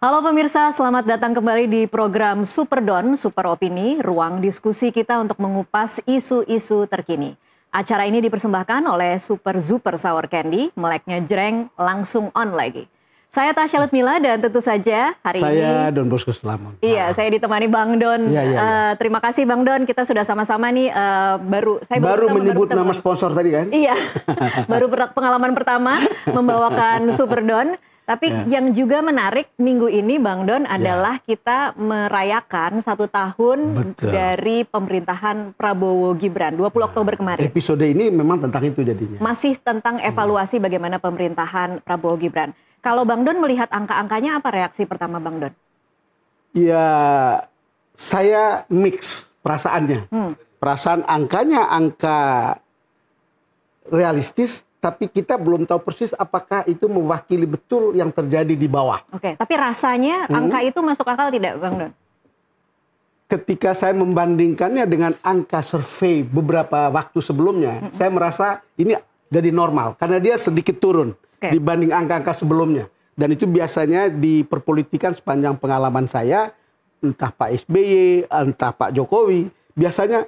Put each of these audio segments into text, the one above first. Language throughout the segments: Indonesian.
Halo pemirsa, selamat datang kembali di program Superdon, Super Opini, ruang diskusi kita untuk mengupas isu-isu terkini. Acara ini dipersembahkan oleh Super Zuper Sour Candy, meleknya jreng, langsung on lagi. Saya Tasya Lutmila dan tentu saja hari ini... Saya Don Bosco Selamat. Iya, saya ditemani Bang Don. Iya. Terima kasih Bang Don, kita sudah sama-sama nih baru menyebut nama sponsor tadi kan? Iya, baru pengalaman pertama membawakan Superdon. Tapi yang juga menarik minggu ini Bang Don adalah kita merayakan 1 tahun dari pemerintahan Prabowo Gibran, 20 Oktober kemarin. Episode ini memang tentang itu jadinya. Masih tentang evaluasi bagaimana pemerintahan Prabowo Gibran. Kalau Bang Don melihat angka-angkanya, apa reaksi pertama Bang Don? Ya, saya mix perasaannya. Perasaan angkanya angka realistis, tapi kita belum tahu persis apakah itu mewakili betul yang terjadi di bawah. Oke, tapi rasanya angka itu masuk akal tidak Bang Don? Ketika saya membandingkannya dengan angka survei beberapa waktu sebelumnya, saya merasa ini jadi normal. Karena dia sedikit turun dibanding angka-angka sebelumnya. Dan itu biasanya diperpolitikan sepanjang pengalaman saya, entah Pak SBY, entah Pak Jokowi, biasanya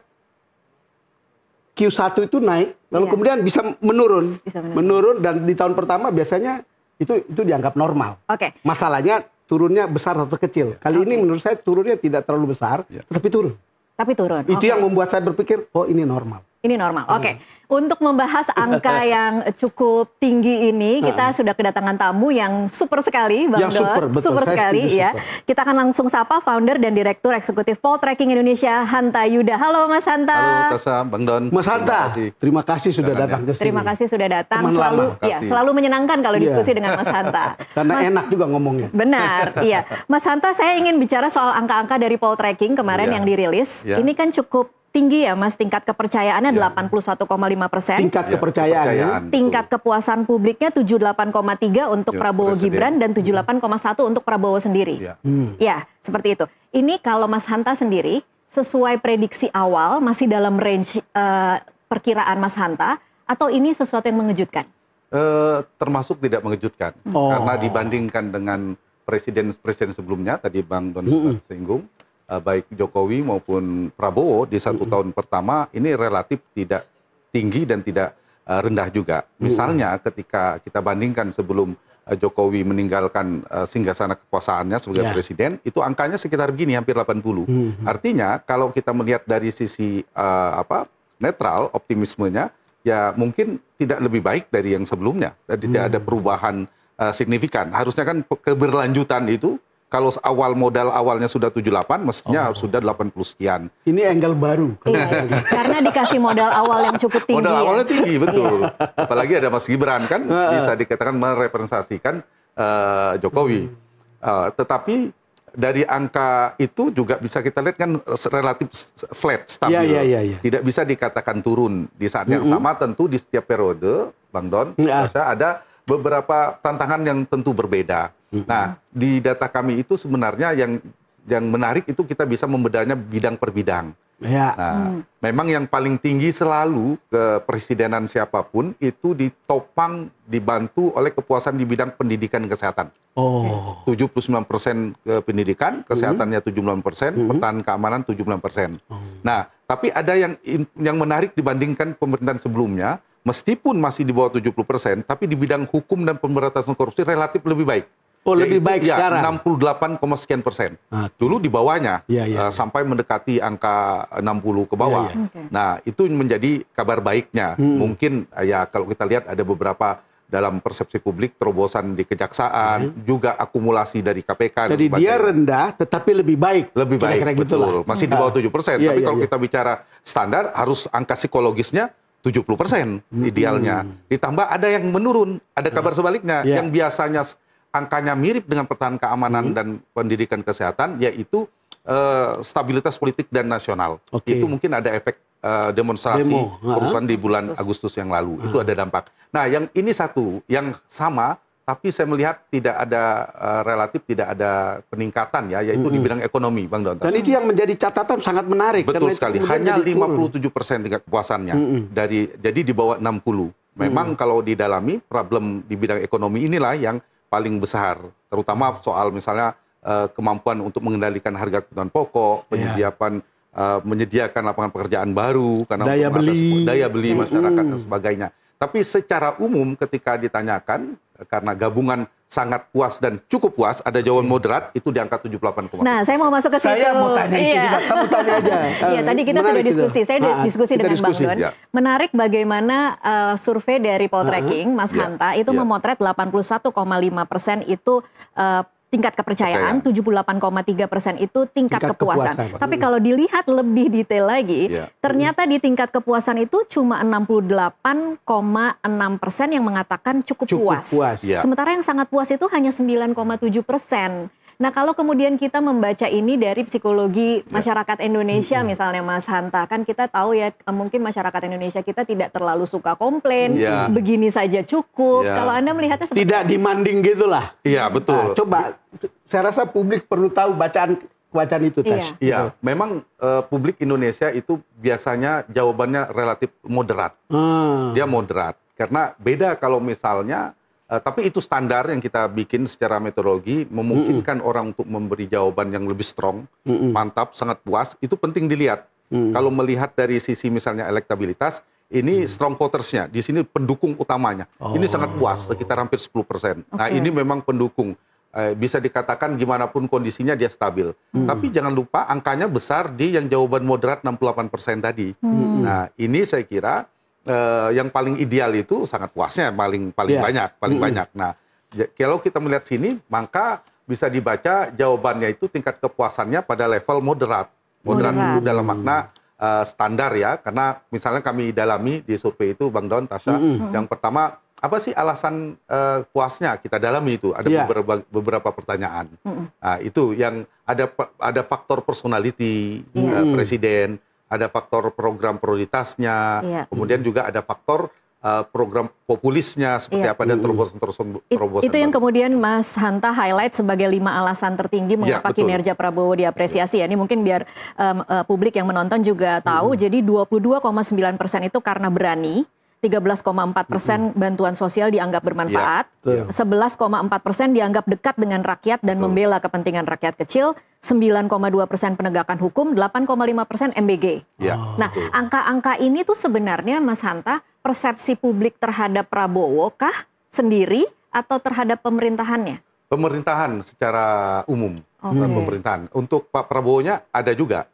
Q1 itu naik, lalu kemudian bisa menurun. Menurun dan di tahun pertama biasanya itu dianggap normal. Masalahnya turunnya besar atau kecil. Kali ini menurut saya turunnya tidak terlalu besar, tetapi turun. Tapi turun. Itu yang membuat saya berpikir, oh ini normal. Ini normal. Oke. Untuk membahas angka yang cukup tinggi ini, kita sudah kedatangan tamu yang super sekali, Bang Don. Yang super, betul. Super Saya sekali, ya. super. Kita akan langsung sapa founder dan direktur eksekutif Poltreking Indonesia, Hanta Yuda. Halo, Mas Hanta. Halo, Tasya, Bang Don. Mas Hanta, terima kasih sudah datang ke sini. Terima kasih sudah datang. Teman Selalu, lama. ya, selalu menyenangkan kalau diskusi dengan Mas Hanta. Karena enak juga ngomongnya. Benar, iya. Mas Hanta, saya ingin bicara soal angka-angka dari Poltreking kemarin yang dirilis. Ini kan cukup tinggi ya Mas, tingkat kepercayaannya 81,5%. Tingkat kepercayaan. Tingkat kepuasan publiknya 78,3 untuk Prabowo Gibran dan 78,1 untuk Prabowo sendiri. Ya, seperti itu. Ini kalau Mas Hanta sendiri, sesuai prediksi awal, masih dalam range perkiraan Mas Hanta, atau ini sesuatu yang mengejutkan? Termasuk tidak mengejutkan. Karena dibandingkan dengan presiden sebelumnya, tadi Bang Don sempat singgung, baik Jokowi maupun Prabowo di 1 tahun pertama ini relatif tidak tinggi dan tidak rendah juga. Misalnya ketika kita bandingkan sebelum Jokowi meninggalkan singgasana kekuasaannya sebagai presiden, itu angkanya sekitar begini, hampir 80. Artinya kalau kita melihat dari sisi netral, optimismenya, ya mungkin tidak lebih baik dari yang sebelumnya. Tidak ada perubahan signifikan. Harusnya kan keberlanjutan itu, kalau modal awalnya sudah 78, mestinya sudah 80 sekian. Ini angle baru. Karena dikasih modal awal yang cukup tinggi. Modal awalnya tinggi, betul. Apalagi ada Mas Gibran kan, bisa dikatakan merepresentasikan Jokowi. Tetapi dari angka itu juga bisa kita lihat kan relatif flat, stabil. Tidak bisa dikatakan turun. Di saat yang sama tentu di setiap periode, Bang Don, ada beberapa tantangan yang tentu berbeda. Nah, di data kami itu sebenarnya yang menarik itu kita bisa membedahnya bidang per bidang. Nah, memang yang paling tinggi selalu kepresidenan siapapun itu ditopang, dibantu oleh kepuasan di bidang pendidikan dan kesehatan. 79% ke pendidikan, kesehatannya 79%, pertahanan keamanan 79%. Nah, tapi ada yang menarik dibandingkan pemerintahan sebelumnya, meskipun masih di bawah 70%, tapi di bidang hukum dan pemberantasan korupsi relatif lebih baik. Lebih baik sekarang. 68, sekian persen. Dulu di bawahnya sampai mendekati angka 60 ke bawah. Nah, itu menjadi kabar baiknya. Mungkin ya kalau kita lihat ada beberapa dalam persepsi publik terobosan di kejaksaan, juga akumulasi dari KPK. Jadi dia rendah tetapi lebih baik. Lebih baik, betul. Masih di bawah 7%. Tapi kalau kita bicara standar, harus angka psikologisnya 70% idealnya. Ditambah ada yang menurun, ada kabar sebaliknya. Yang biasanya angkanya mirip dengan pertahanan keamanan dan pendidikan kesehatan, yaitu stabilitas politik dan nasional. Itu mungkin ada efek demonstrasi kerusuhan di bulan Agustus yang lalu. Itu ada dampak. Nah, yang ini satu, yang sama, tapi saya melihat tidak ada relatif tidak ada peningkatan ya, yaitu di bidang ekonomi, Bang Don. Dan itu yang menjadi catatan sangat menarik. Betul sekali. Hanya 57% tingkat kepuasannya. Jadi di bawah 60. Memang kalau didalami, problem di bidang ekonomi inilah yang paling besar, terutama soal misalnya kemampuan untuk mengendalikan harga kebutuhan pokok, menyediakan lapangan pekerjaan baru, karena daya beli masyarakat dan sebagainya. Tapi secara umum ketika ditanyakan, karena gabungan sangat puas dan cukup puas, ada jawaban moderat, itu di angka 78,1%. Nah, saya mau masuk ke situ. Saya mau tanya itu juga, kamu tanya aja. Iya, tadi kita sudah diskusi. Saya diskusi dengan Bang Don. Ya. Menarik bagaimana survei dari Poltreking, Mas Hanta, itu memotret 81,5% itu tingkat kepercayaan, 78,3% itu tingkat kepuasan. Tapi kalau dilihat lebih detail lagi, ternyata di tingkat kepuasan itu cuma 68,6% yang mengatakan cukup puas. Sementara yang sangat puas itu hanya 9,7%. Nah, kalau kemudian kita membaca ini dari psikologi masyarakat Indonesia, misalnya Mas Hanta, kan kita tahu ya, mungkin masyarakat Indonesia kita tidak terlalu suka komplain, begini saja cukup. Kalau Anda melihatnya seperti tidak demanding gitulah. Iya, betul. Nah, coba, saya rasa publik perlu tahu bacaan itu, Tash. Iya, memang publik Indonesia itu biasanya jawabannya relatif moderat. Dia moderat, karena beda kalau misalnya, tapi itu standar yang kita bikin secara metodologi, memungkinkan orang untuk memberi jawaban yang lebih strong, mantap, sangat puas, itu penting dilihat. Kalau melihat dari sisi misalnya elektabilitas, ini strong votersnya, di sini pendukung utamanya. Ini sangat puas, sekitar hampir 10%. Nah, ini memang pendukung. Bisa dikatakan gimana pun kondisinya dia stabil. Tapi jangan lupa angkanya besar di yang jawaban moderat 68% tadi. Nah, ini saya kira yang paling ideal itu sangat puasnya paling banyak. Nah, kalau kita melihat sini, maka bisa dibaca jawabannya itu tingkat kepuasannya pada level moderat. Moderat itu dalam makna standar ya, karena misalnya kami dalami di survei itu, Bang Don, Tasya, yang pertama, apa sih alasan puasnya? Kita dalami itu, ada beberapa pertanyaan. Nah, itu yang ada faktor personality presiden, ada faktor program prioritasnya, kemudian juga ada faktor program populisnya seperti apa dan terobosan. Itu yang kemudian Mas Hanta highlight sebagai 5 alasan tertinggi mengapa kinerja Prabowo diapresiasi. Ini mungkin biar publik yang menonton juga tahu. Jadi 22,9% itu karena berani. 13,4% bantuan sosial dianggap bermanfaat, 11,4% dianggap dekat dengan rakyat dan membela kepentingan rakyat kecil, 9,2% penegakan hukum, 8,5% MBG. Nah, angka-angka ini tuh sebenarnya Mas Hanta, persepsi publik terhadap Prabowo kah sendiri atau terhadap pemerintahannya? Pemerintahan secara umum, pemerintahan. Untuk Pak Prabowo-nya ada juga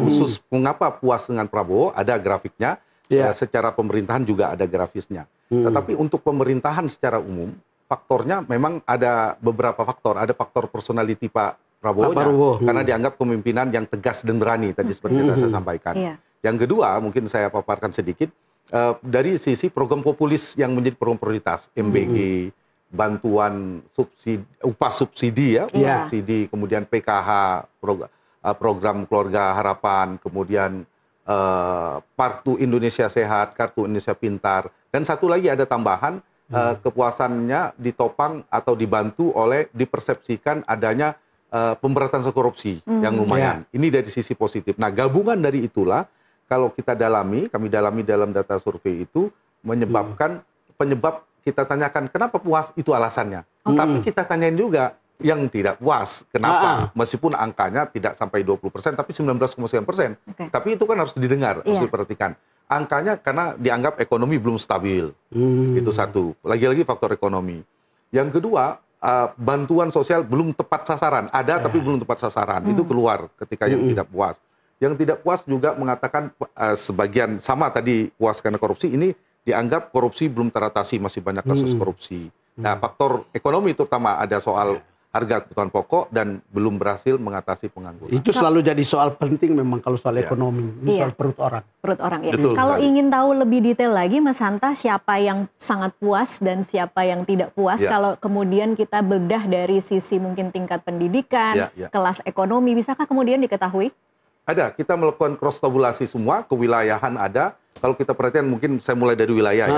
khusus mengapa puas dengan Prabowo, ada grafiknya. Secara pemerintahan juga ada grafisnya. Tetapi untuk pemerintahan secara umum, faktornya memang ada beberapa faktor. Ada faktor personality Pak Prabowo, karena dianggap pemimpinan yang tegas dan berani, tadi seperti yang saya sampaikan. Yang kedua, mungkin saya paparkan sedikit, dari sisi program populis yang menjadi program prioritas, MBG, bantuan subsidi, upah subsidi subsidi, kemudian PKH, program keluarga harapan, kemudian Kartu Indonesia Sehat, Kartu Indonesia Pintar, dan satu lagi ada tambahan, kepuasannya ditopang atau dibantu oleh dipersepsikan adanya pemberantasan korupsi yang lumayan. Ini dari sisi positif. Nah, gabungan dari itulah kalau kita kami dalami dalam data survei itu penyebab kita tanyakan kenapa puas, itu alasannya. Tapi kita tanyain juga yang tidak puas. Kenapa? Meskipun angkanya tidak sampai 20%, tapi 19,9%. Tapi itu kan harus didengar, harus diperhatikan. Angkanya karena dianggap ekonomi belum stabil. Itu satu. Lagi-lagi faktor ekonomi. Yang kedua, bantuan sosial belum tepat sasaran. Ada tapi belum tepat sasaran. Itu keluar ketika yang tidak puas. Yang tidak puas juga mengatakan sebagian sama tadi puas karena korupsi, ini dianggap korupsi belum teratasi, masih banyak kasus korupsi. Nah, faktor ekonomi terutama ada soal harga kebutuhan pokok dan belum berhasil mengatasi pengangguran. Itu selalu jadi soal penting memang kalau soal ekonomi, soal perut orang. Perut orang ya. Betul kalau sekali. ingin tahu lebih detail lagi Mas Hanta, siapa yang sangat puas dan siapa yang tidak puas, kalau kemudian kita bedah dari sisi mungkin tingkat pendidikan, kelas ekonomi, bisakah kemudian diketahui? Ada, kita melakukan cross tabulasi semua, kewilayahan ada. Kalau kita perhatikan mungkin saya mulai dari wilayah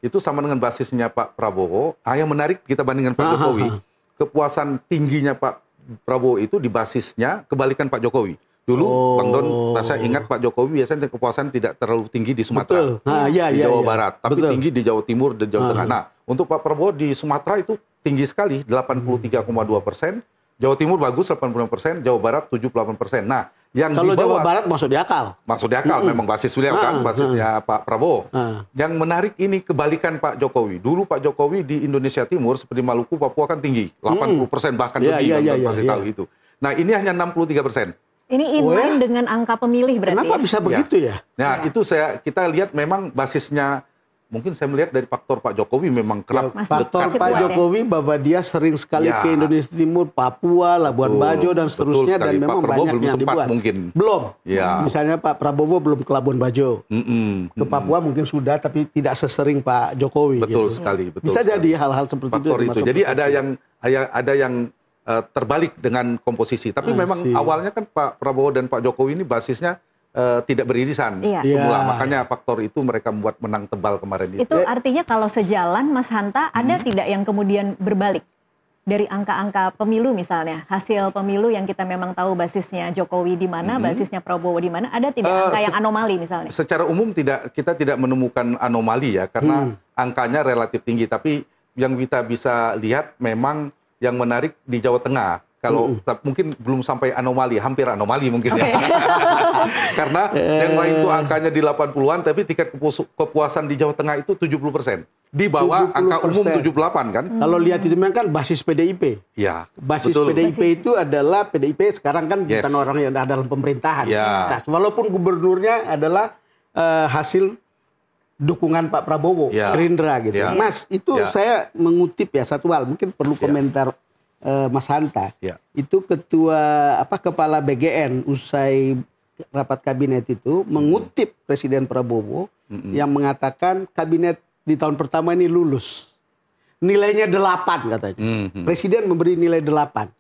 itu sama dengan basisnya Pak Prabowo. Yang menarik kita bandingkan Pak Jokowi. Kepuasan tingginya Pak Prabowo itu di basisnya kebalikan Pak Jokowi. Dulu Bang Don, saya ingat Pak Jokowi biasanya kepuasan tidak terlalu tinggi di Sumatera, di Jawa Barat, tapi tinggi di Jawa Timur dan Jawa Tengah. Nah, untuk Pak Prabowo di Sumatera itu tinggi sekali, 83,2%, Jawa Timur bagus 85%, Jawa Barat 78%. Nah, yang kalau di bawah, Jawa Barat masuk di akal. masuk di akal, memang basis beliau kan, basisnya Pak Prabowo. Yang menarik ini kebalikan Pak Jokowi. Dulu Pak Jokowi di Indonesia Timur seperti Maluku, Papua kan tinggi, 80% bahkan lebih, pasti tahu itu. Nah, ini hanya 63%. Ini inline dengan angka pemilih berarti. Kenapa bisa begitu ya? Nah, itu kita lihat memang basisnya. Mungkin saya melihat dari faktor Pak Jokowi memang kerap faktor Pak Jokowi bahwa dia sering sekali ke Indonesia Timur, Papua, Labuan Bajo dan seterusnya, dan memang banyak yang dibuat. Mungkin. Belum. Ya. Misalnya Pak Prabowo belum ke Labuan Bajo. Ke Papua mungkin sudah, tapi tidak sesering Pak Jokowi. Betul sekali. Betul bisa sekali. jadi hal-hal seperti faktor itu. Jadi ada yang terbalik dengan komposisi. Tapi memang awalnya kan Pak Prabowo dan Pak Jokowi ini basisnya tidak beririsan semula. Makanya faktor itu mereka membuat menang tebal kemarin itu. Itu artinya kalau sejalan, Mas Hanta, ada tidak yang kemudian berbalik dari angka-angka pemilu misalnya, hasil pemilu yang kita memang tahu basisnya Jokowi di mana, basisnya Prabowo di mana, ada tidak angka yang anomali misalnya? Secara umum kita tidak menemukan anomali ya, karena angkanya relatif tinggi. Tapi yang kita bisa lihat memang yang menarik di Jawa Tengah. Kalau mungkin belum sampai anomali, hampir anomali mungkin ya. Karena yang lain itu angkanya di 80-an, tapi tingkat kepuasan di Jawa Tengah itu 70%. Di bawah 70%. Angka umum 78 kan. Kalau lihat itu memang kan basis PDIP. Ya, basis betul. PDIP itu adalah, PDIP sekarang kan bukan orang yang ada dalam pemerintahan. Nah, walaupun gubernurnya adalah hasil dukungan Pak Prabowo, Gerindra gitu. Mas, itu saya mengutip ya satu hal, mungkin perlu komentar Mas Hanta, itu kepala BGN usai rapat kabinet itu mengutip Presiden Prabowo yang mengatakan kabinet di tahun pertama ini lulus. Nilainya 8 katanya. Presiden memberi nilai 8.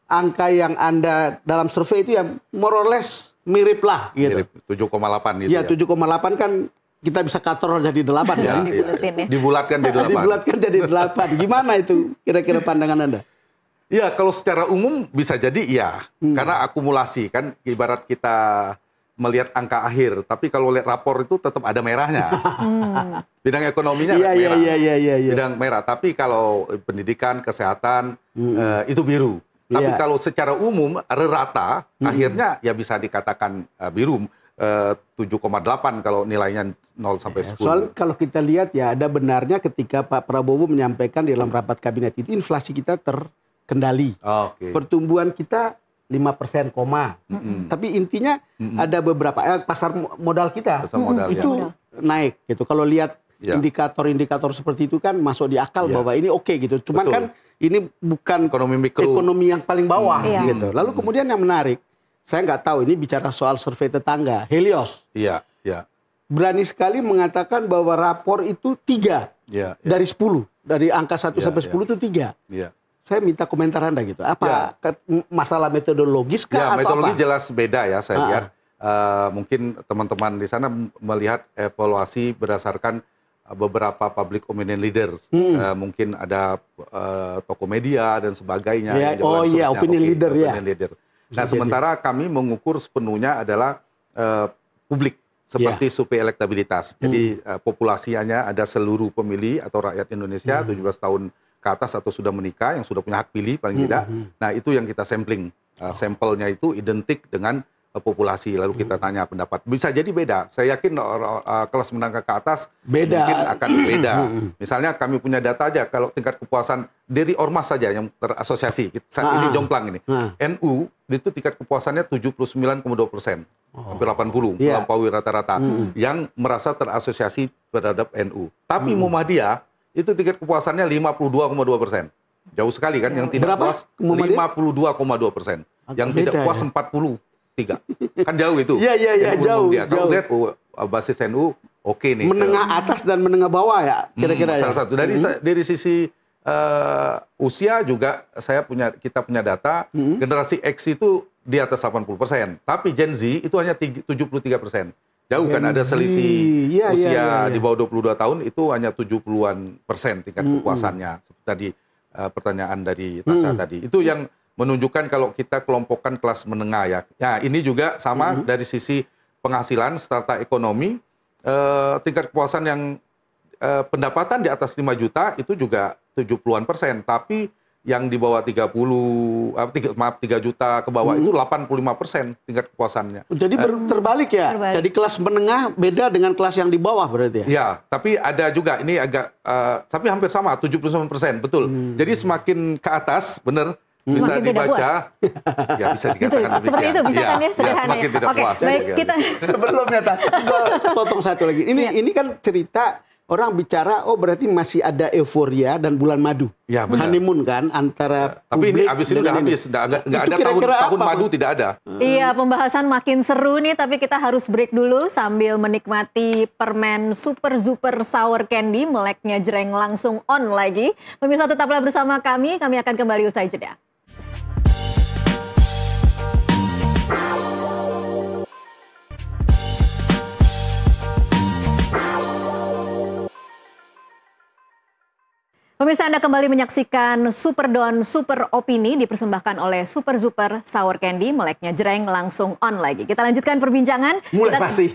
Angka yang Anda dalam survei itu yang more or less mirip lah gitu. Mirip 7,8 gitu. Ya, 7,8 kan kita bisa katrol jadi 8 kan. Dibulatkan jadi 8. Dibulatkan jadi 8. Gimana itu kira-kira pandangan Anda? Ya, kalau secara umum bisa jadi iya, karena akumulasi kan, ibarat kita melihat angka akhir, tapi kalau lihat rapor itu tetap ada merahnya. Bidang ekonominya merah, bidang merah. Tapi kalau pendidikan, kesehatan itu biru. Tapi kalau secara umum rata, akhirnya ya bisa dikatakan biru. 7,8 kalau nilainya 0 sampai 10. Soal kalau kita lihat ya ada benarnya ketika Pak Prabowo menyampaikan di dalam rapat kabinet itu inflasi kita terkendali. Pertumbuhan kita 5%, tapi intinya ada beberapa pasar modal kita itu naik gitu. Kalau lihat indikator-indikator seperti itu kan masuk di akal bahwa ini oke gitu. Cuman kan ini bukan ekonomi yang paling bawah gitu. Lalu kemudian yang menarik, saya nggak tahu ini bicara soal survei tetangga, Helios. Berani sekali mengatakan bahwa rapor itu 3 dari 10. Dari angka 1 sampai 10 itu 3. Saya minta komentar Anda gitu. Apa masalah metodologis kah atau metodologi apa? jelas beda ya saya lihat. Mungkin teman-teman di sana melihat evaluasi berdasarkan beberapa public opinion leaders. Mungkin ada tokoh media dan sebagainya. Opinion leader leader. Nah, sementara kami mengukur sepenuhnya adalah publik seperti survei elektabilitas. Jadi populasinya ada seluruh pemilih atau rakyat Indonesia 17 tahun ke atas atau sudah menikah yang sudah punya hak pilih paling tidak. Nah, itu yang kita sampling. Sampelnya itu identik dengan populasi, lalu kita tanya pendapat. Bisa jadi beda. Saya yakin kelas menengah ke atas mungkin akan beda. Misalnya kami punya data aja, kalau tingkat kepuasan dari ormas saja yang terasosiasi, saat ini jomplang ini, NU itu tingkat kepuasannya 79,2%, hampir 80, melampaui rata-rata, yang merasa terasosiasi terhadap NU. Tapi Muhammadiyah itu tingkat kepuasannya 52,2%. Jauh sekali kan, yang tidak puas 52,2%, yang tidak puas 43. Kan jauh itu. Jauh. Kalau lihat basis NU oke nih. Menengah atas dan menengah bawah ya, kira-kira salah satu. Dari sisi usia juga kita punya data, generasi X itu di atas 80%, tapi Gen Z itu hanya 73%. Jauh kan, ada selisih usia di bawah 22 tahun itu hanya 70-an% tingkat kepuasannya. Seperti tadi pertanyaan dari Tasya tadi. Itu yang menunjukkan kalau kita kelompokkan kelas menengah ya. Nah, ini juga sama dari sisi penghasilan, strata ekonomi, tingkat kepuasan yang pendapatan di atas 5 juta itu juga 70-an%. Tapi yang di bawah 3 juta ke bawah itu 85% tingkat kepuasannya. Jadi terbalik ya. Terbalik. Jadi kelas menengah beda dengan kelas yang di bawah berarti ya. Ya, tapi ada juga ini agak tapi hampir sama 79%, betul. Jadi semakin ke atas, benar bisa Semakin tidak dibaca, ya bisa dikatakan demikian. Seperti itu bisa kan ya, sederhana. Semakin tidak Oke, puas. baik, kita Sebelumnya gue potong satu lagi. Ini kan cerita orang bicara, oh berarti masih ada euforia dan bulan madu. Ya, benar. Honeymoon kan antara Tapi ini publik habis ini dengan udah habis, nggak ada Itu tahun kira-kira apa, madu, Bu? tidak ada. Iya, pembahasan makin seru nih, tapi kita harus break dulu sambil menikmati permen Super Super Sour Candy, meleknya jreng langsung on lagi. Pemirsa tetaplah bersama kami akan kembali usai jeda. Pemirsa, Anda kembali menyaksikan Superdon Super Opini dipersembahkan oleh Super Super Sour Candy, meleknya jreng langsung on lagi. Kita lanjutkan perbincangan. Mulai pasti.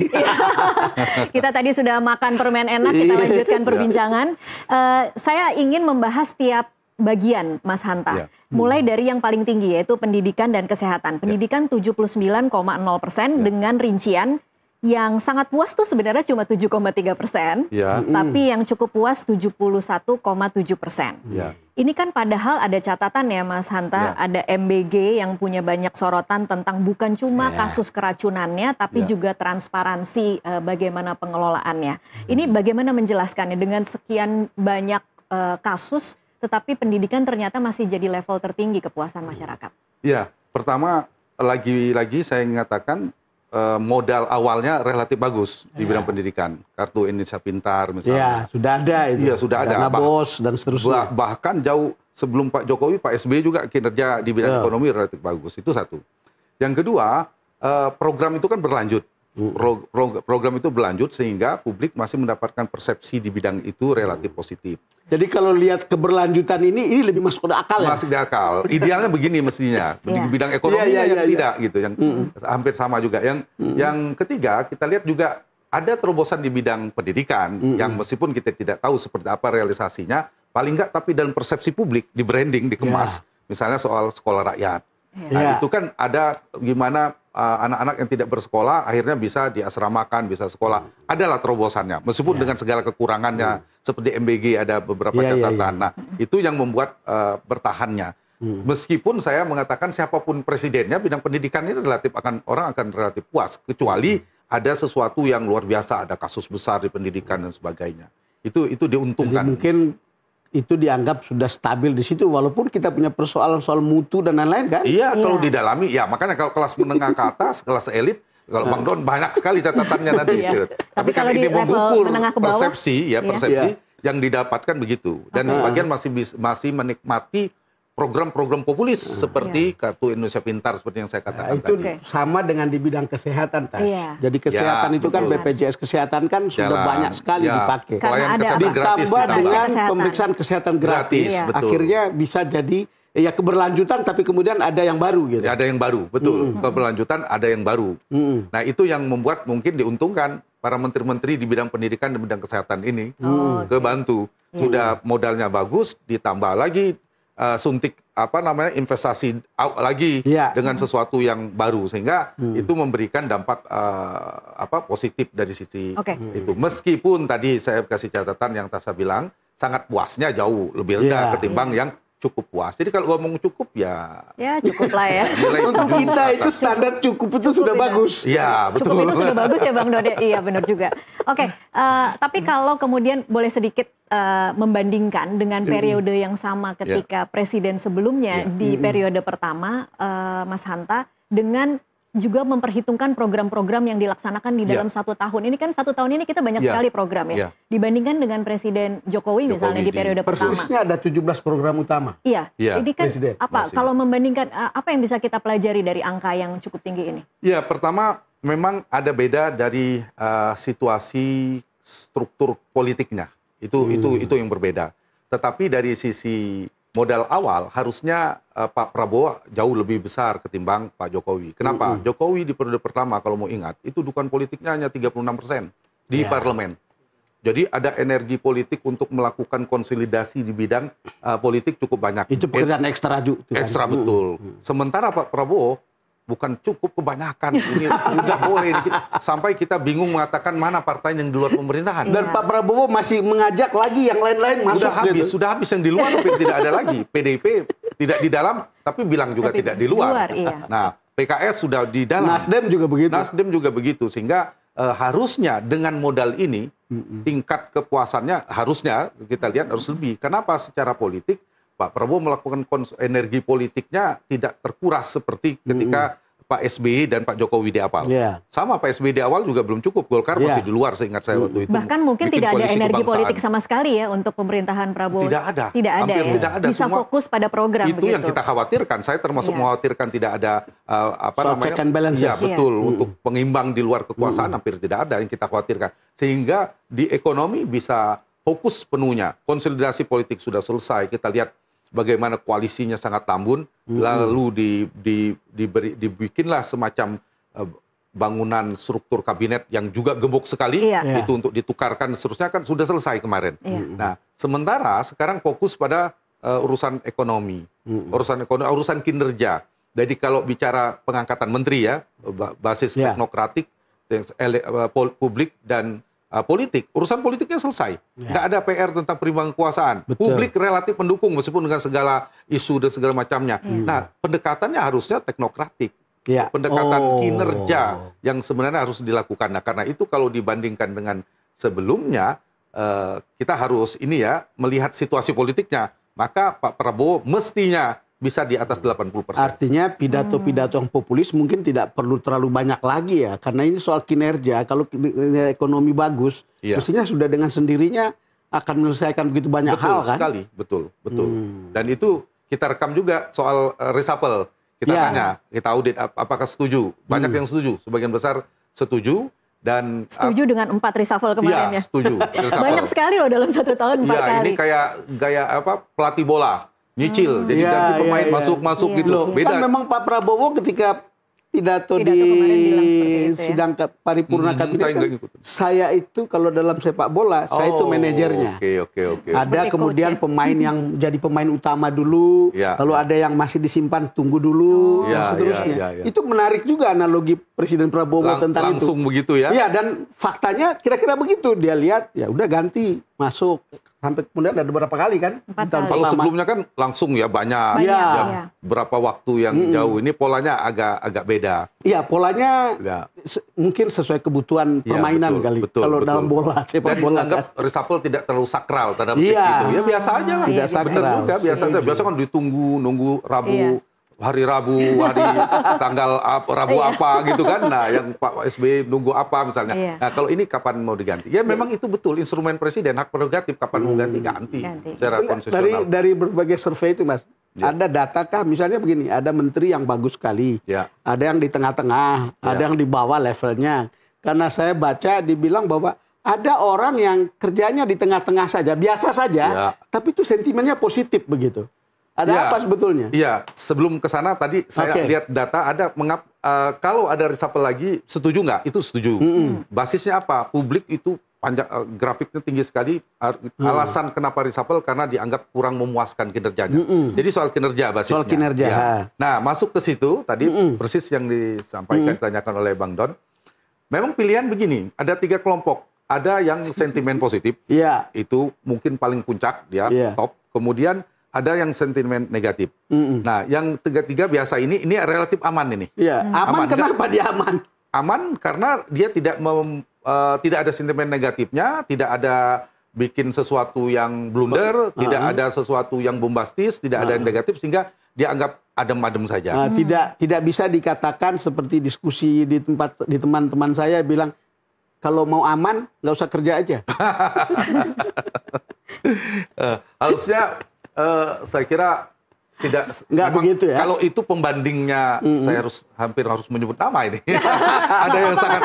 Kita tadi sudah makan permen enak, kita lanjutkan perbincangan. Saya ingin membahas tiap bagian, Mas Hanta. Mulai dari yang paling tinggi, yaitu pendidikan dan kesehatan. Pendidikan 79,0% dengan rincian yang sangat puas tuh sebenarnya cuma 7,3%, tapi yang cukup puas 71,7%. Ini kan padahal ada catatan ya Mas Hanta, ada MBG yang punya banyak sorotan tentang bukan cuma kasus keracunannya, tapi juga transparansi bagaimana pengelolaannya. Ini bagaimana menjelaskannya dengan sekian banyak kasus, tetapi pendidikan ternyata masih jadi level tertinggi kepuasan masyarakat. Ya, pertama lagi-lagi saya mengatakan modal awalnya relatif bagus di bidang pendidikan. Kartu Indonesia Pintar misalnya. Ya, sudah ada itu. Iya, sudah ada. Dana BOS dan seterusnya. Bahkan jauh sebelum Pak Jokowi, Pak SBY juga kinerja di bidang ekonomi relatif bagus. Itu satu. Yang kedua, program itu kan berlanjut. Program itu berlanjut sehingga publik masih mendapatkan persepsi di bidang itu relatif positif. Jadi kalau lihat keberlanjutan ini lebih masuk ke akal ya? Masuk di akal. Idealnya begini mestinya. Di bidang ekonomi yang tidak gitu, yang hampir sama juga. Yang ketiga, kita lihat juga ada terobosan di bidang pendidikan yang meskipun kita tidak tahu seperti apa realisasinya, paling enggak tapi dalam persepsi publik, di branding, dikemas. Misalnya soal sekolah rakyat. Nah, itu kan ada gimana anak-anak yang tidak bersekolah akhirnya bisa diasramakan, bisa sekolah. Adalah terobosannya, meskipun dengan segala kekurangannya, seperti MBG ada beberapa catatan. Nah, itu yang membuat bertahannya. Meskipun saya mengatakan siapapun presidennya, bidang pendidikan ini orang akan relatif puas, kecuali ada sesuatu yang luar biasa, ada kasus besar di pendidikan dan sebagainya. Itu diuntungkan. Jadi mungkin itu dianggap sudah stabil di situ, walaupun kita punya persoalan soal mutu dan lain-lain kan? Iya, kalau didalami, ya makanya kalau kelas menengah ke atas, kelas elit, kalau Bang Don banyak sekali catatannya nanti. Tapi kan ini mengukur persepsi, yang didapatkan begitu. Dan sebagian masih menikmati program-program populis seperti Kartu Indonesia Pintar seperti yang saya katakan itu tadi. Sama dengan di bidang kesehatan, Tas. Jadi kesehatan itu kan BPJS Kesehatan kan sudah banyak sekali dipakai. Karena ada ditambah dengan pemeriksaan kesehatan gratis. Akhirnya bisa jadi ya keberlanjutan, tapi kemudian ada yang baru gitu. Ada yang baru, betul. Keberlanjutan ada yang baru. Nah, itu yang membuat mungkin diuntungkan para menteri-menteri di bidang pendidikan dan bidang kesehatan ini kebantu. Sudah modalnya bagus, ditambah lagi suntik investasi lagi dengan sesuatu yang baru, sehingga itu memberikan dampak positif dari sisi itu. Meskipun tadi saya kasih catatan yang Tasa bilang sangat puasnya jauh lebih rendah ketimbang yang cukup puas. Jadi kalau ngomong cukup ya cukup lah ya. Untuk kita itu standar cukup itu sudah bagus. Iya, betul. Cukup itu sudah bagus ya Bang Dode. Iya, benar juga. Oke, tapi kalau kemudian boleh sedikit membandingkan dengan periode yang sama ketika presiden sebelumnya di periode pertama, Mas Hanta, dengan juga memperhitungkan program-program yang dilaksanakan di dalam 1 tahun. Ini kan 1 tahun ini kita banyak sekali program ya. Dibandingkan dengan Presiden Jokowi misalnya di periode pertama. Persisnya ada 17 program utama. Iya. Ini kan kalau membandingkan apa yang bisa kita pelajari dari angka yang cukup tinggi ini? Ya, pertama memang ada beda dari situasi struktur politiknya. Itu yang berbeda. Tetapi dari sisi modal awal harusnya Pak Prabowo jauh lebih besar ketimbang Pak Jokowi. Kenapa? Jokowi di periode pertama kalau mau ingat itu dukungan politiknya hanya 36% di parlemen. Jadi ada energi politik untuk melakukan konsolidasi di bidang politik cukup banyak. Itu pekerjaan ekstra juga. Ekstra betul. Sementara Pak Prabowo bukan cukup kebanyakan. Ini udah boleh. Sampai kita bingung mengatakan mana partai yang di luar pemerintahan. Dan Pak Prabowo masih mengajak lagi yang lain-lain masuk. Sudah habis yang di luar, tapi tidak ada lagi. PDIP tidak di dalam, tapi bilang juga tidak di luar. Iya. Nah, PKS sudah di dalam. Nasdem juga begitu. Nasdem juga begitu. Sehingga harusnya dengan modal ini, tingkat kepuasannya harusnya kita lihat harus lebih. Kenapa? Secara politik, Pak Prabowo melakukan energi politiknya tidak terkuras seperti ketika Pak SBY dan Pak Jokowi di awal. Sama Pak SBY di awal juga belum cukup. Golkar masih di luar seingat saya waktu itu. Bahkan mungkin tidak ada energi politik sama sekali ya untuk pemerintahan Prabowo. Tidak ada. Tidak ada ya. Tidak ada. Bisa fokus pada program itu begitu. Yang kita khawatirkan. Saya termasuk mengkhawatirkan tidak ada check and balances. Ya, betul. Untuk pengimbang di luar kekuasaan hampir tidak ada yang kita khawatirkan. Sehingga di ekonomi bisa fokus penuhnya. Konsolidasi politik sudah selesai. Kita lihat bagaimana koalisinya sangat tambun, lalu dibikinlah semacam bangunan struktur kabinet yang juga gemuk sekali, itu untuk ditukarkan seterusnya kan sudah selesai kemarin. Nah, sementara sekarang fokus pada urusan ekonomi, urusan kinerja. Jadi kalau bicara pengangkatan menteri ya, basis teknokratik, publik dan politik, urusan politiknya selesai. Nggak ada PR tentang perimbangan kekuasaan. Publik relatif mendukung meskipun dengan segala isu dan segala macamnya. Nah, pendekatannya harusnya teknokratik. Pendekatan kinerja yang sebenarnya harus dilakukan. Nah, karena itu kalau dibandingkan dengan sebelumnya, kita harus melihat situasi politiknya. Maka Pak Prabowo mestinya bisa di atas 80%. Artinya pidato-pidato yang populis mungkin tidak perlu terlalu banyak lagi ya. Karena ini soal kinerja. Kalau ekonomi bagus, mestinya sudah dengan sendirinya akan menyelesaikan begitu banyak hal kan? Betul sekali. Dan itu kita rekam juga soal reshuffle. Kita tanya, kita audit apakah setuju. Banyak yang setuju, sebagian besar setuju. Dan setuju dengan 4 reshuffle kemarin ya? Setuju. Banyak sekali loh dalam 1 tahun 4 kali. Ini kayak gaya pelatih bola. Nyicil, jadi ganti pemain masuk-masuk gitu. Beda. Kan memang Pak Prabowo ketika pidato di sidang paripurna kabinet, saya itu kalau dalam sepak bola, saya itu manajernya. Oke. Ada kemudian pemain yang jadi pemain utama dulu, lalu ada yang masih disimpan tunggu dulu, dan seterusnya. Itu menarik juga analogi Presiden Prabowo tentang langsung itu. Begitu ya? Iya, dan faktanya kira-kira begitu. Dia lihat, ya udah ganti, masuk. Sampai kemudian ada beberapa kali kan? Kalau sebelumnya kan langsung ya banyak. Berapa waktu yang jauh. Ini polanya agak beda. Iya, polanya mungkin sesuai kebutuhan permainan kali. Kalau dalam bola, sepak bola. Dan anggap reshuffle tidak terlalu sakral tanda petik gitu. Ya biasa aja lah. Tidak sakral. Benar juga, biasa aja. Biasa kan nunggu Rabu. Hari Rabu, tanggal Rabu apa gitu kan. Nah, yang Pak SBY nunggu apa misalnya. Nah, kalau ini kapan mau diganti? Ya memang itu betul, instrumen presiden, hak prerogatif kapan mau ganti. Secara konstitusional. Dari berbagai survei itu, Mas, ada data kah? Misalnya begini, ada menteri yang bagus sekali, ada yang di tengah-tengah, ada yang di bawah levelnya. Karena saya baca dibilang bahwa ada orang yang kerjanya di tengah-tengah saja, biasa saja, tapi itu sentimennya positif begitu. Ada apa sebetulnya? Iya, sebelum ke sana tadi saya lihat data ada kalau ada reshuffle lagi setuju nggak? Itu setuju. Basisnya apa? Publik itu panjang grafiknya tinggi sekali. Alasan kenapa reshuffle karena dianggap kurang memuaskan kinerjanya. Jadi soal kinerja basisnya. Soal kinerja. Nah, masuk ke situ tadi persis yang disampaikan ditanyakan oleh Bang Don. Memang pilihan begini, ada 3 kelompok. Ada yang sentimen positif. Itu mungkin paling puncak top. Kemudian ada yang sentimen negatif. Nah, yang tiga biasa ini relatif aman ini. Aman kenapa dia aman? Aman karena dia tidak ada sentimen negatifnya, tidak ada bikin sesuatu yang blunder, tidak ada sesuatu yang bombastis, tidak ada yang negatif, sehingga dia anggap adem-adem saja. Tidak bisa dikatakan seperti diskusi di teman-teman saya bilang, kalau mau aman nggak usah kerja aja. Harusnya saya kira nggak begitu ya. Kalau itu pembandingnya, saya hampir harus menyebut nama ini. Ada yang sangat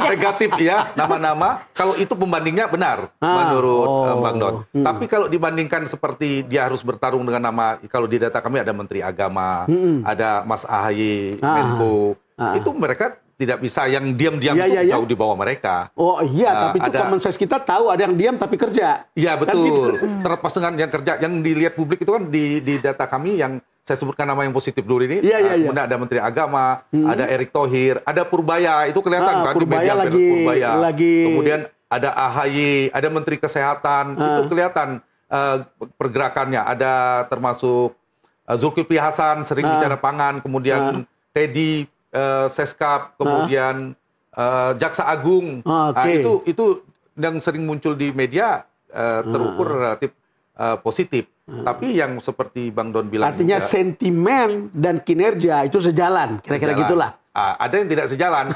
negatif ya nama-nama. Kalau itu pembandingnya benar menurut Bang Don. Tapi kalau dibandingkan seperti dia harus bertarung dengan nama, kalau di data kami ada Menteri Agama, ada Mas AHY, Menko, itu mereka tidak bisa yang diam-diam Iya. jauh di bawah mereka. Oh iya, tapi itu ada- common sense kita tahu ada yang diam tapi kerja. Iya Kan betul. gitu. Terlepas dengan yang kerja, yang dilihat publik itu kan di data kami yang saya sebutkan nama yang positif dulu ini. Iya. Kemudian ada Menteri Agama, ada Erick Thohir, ada Purbaya, itu kelihatan kan di Purbaya media Purbaya. lagi Kemudian ada AHY, ada Menteri Kesehatan, itu kelihatan pergerakannya. Ada termasuk Zulkifli Hasan sering bicara pangan, kemudian Teddy Seskap, kemudian Jaksa Agung. Nah, itu yang sering muncul di media terukur relatif positif. Tapi yang seperti Bang Don bilang artinya juga, sentimen dan kinerja itu sejalan, kira-kira sejalan. gitulah. Ada yang tidak sejalan.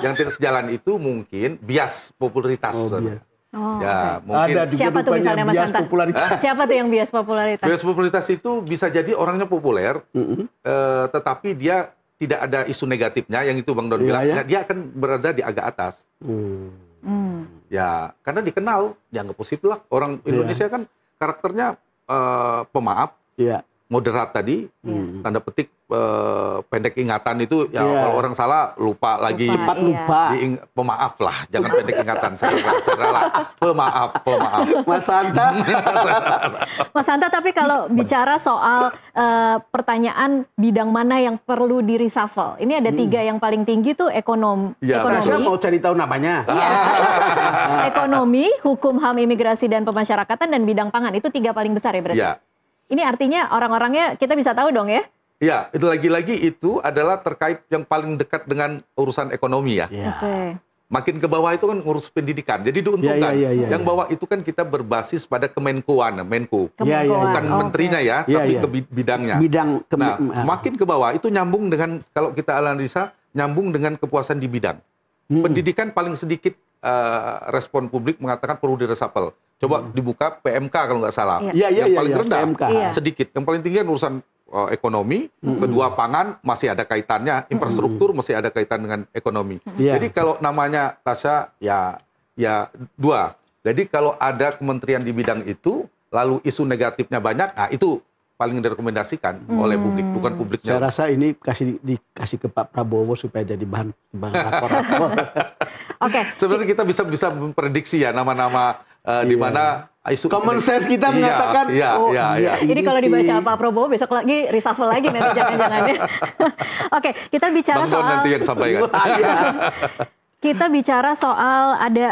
Yang tidak sejalan itu mungkin bias popularitas. bias. Oh, Ya, oke. mungkin Ada juga Siapa tuh rupanya misalnya, Mas bias Hanta? popularitas. Siapa tuh yang bias popularitas? bias popularitas itu bisa jadi orangnya populer, tetapi dia tidak ada isu negatifnya, yang itu Bang Don Iya, bilang. ya. Nah, dia akan berada di agak atas. Hmm. Ya, karena dikenal, dianggap positif lah. Orang Indonesia kan karakternya pemaaf, Iya. moderat tadi, tanda petik pendek ingatan itu, ya Iya. kalau orang salah lupa lagi. Lupa. Cepat Iya. lupa. Pemaaf lah, jangan pendek ingatan. Saya rela. Pemaaf. Mas Hanta. Mas Hanta, tapi kalau bicara soal pertanyaan bidang mana yang perlu di reshuffle, ini ada 3 yang paling tinggi tuh Ya, Saya ekonomi, mau cari tahu namanya. ekonomi, hukum HAM, imigrasi dan pemasyarakatan, dan bidang pangan. Itu 3 paling besar ya berarti? Ya. Ini artinya orang-orangnya kita bisa tahu dong ya? Ya, itu lagi-lagi itu adalah terkait yang paling dekat dengan urusan ekonomi ya. Iya. Oke. Makin ke bawah itu kan ngurus pendidikan, jadi diuntungkan. Iya. Yang bawah itu kan kita berbasis pada Kemenkoan, Menko. Iya, iya, Kemenkoan. Bukan Oke. menterinya ya, Iya, tapi iya. ke bidangnya. Bidang Nah, makin ke bawah itu nyambung dengan, kalau kita analisa, nyambung dengan kepuasan di bidang. Pendidikan paling sedikit respon publik mengatakan perlu diresapel. Coba dibuka PMK kalau nggak salah. Iya, Yang paling rendah PMK. Iya. sedikit. Yang paling tinggi kan urusan ekonomi, kedua pangan masih ada kaitannya, infrastruktur masih ada kaitan dengan ekonomi. Iya. Jadi kalau namanya Tasya ya 2. Jadi kalau ada kementerian di bidang itu, lalu isu negatifnya banyak, nah itu paling direkomendasikan oleh publik, bukan publiknya. Saya rasa ini dikasih ke Pak Prabowo supaya jadi bahan rapor. Oke. Sebenarnya kita bisa memprediksi ya nama-nama di mana isu Common sense kita mengatakan, iya. Jadi kalau sih. dibaca Pak Prabowo besok lagi reshuffle lagi nanti jangan-jangan ya. Oke, kita bicara Bang Don soal nanti yang sampaikan. Kita bicara soal ada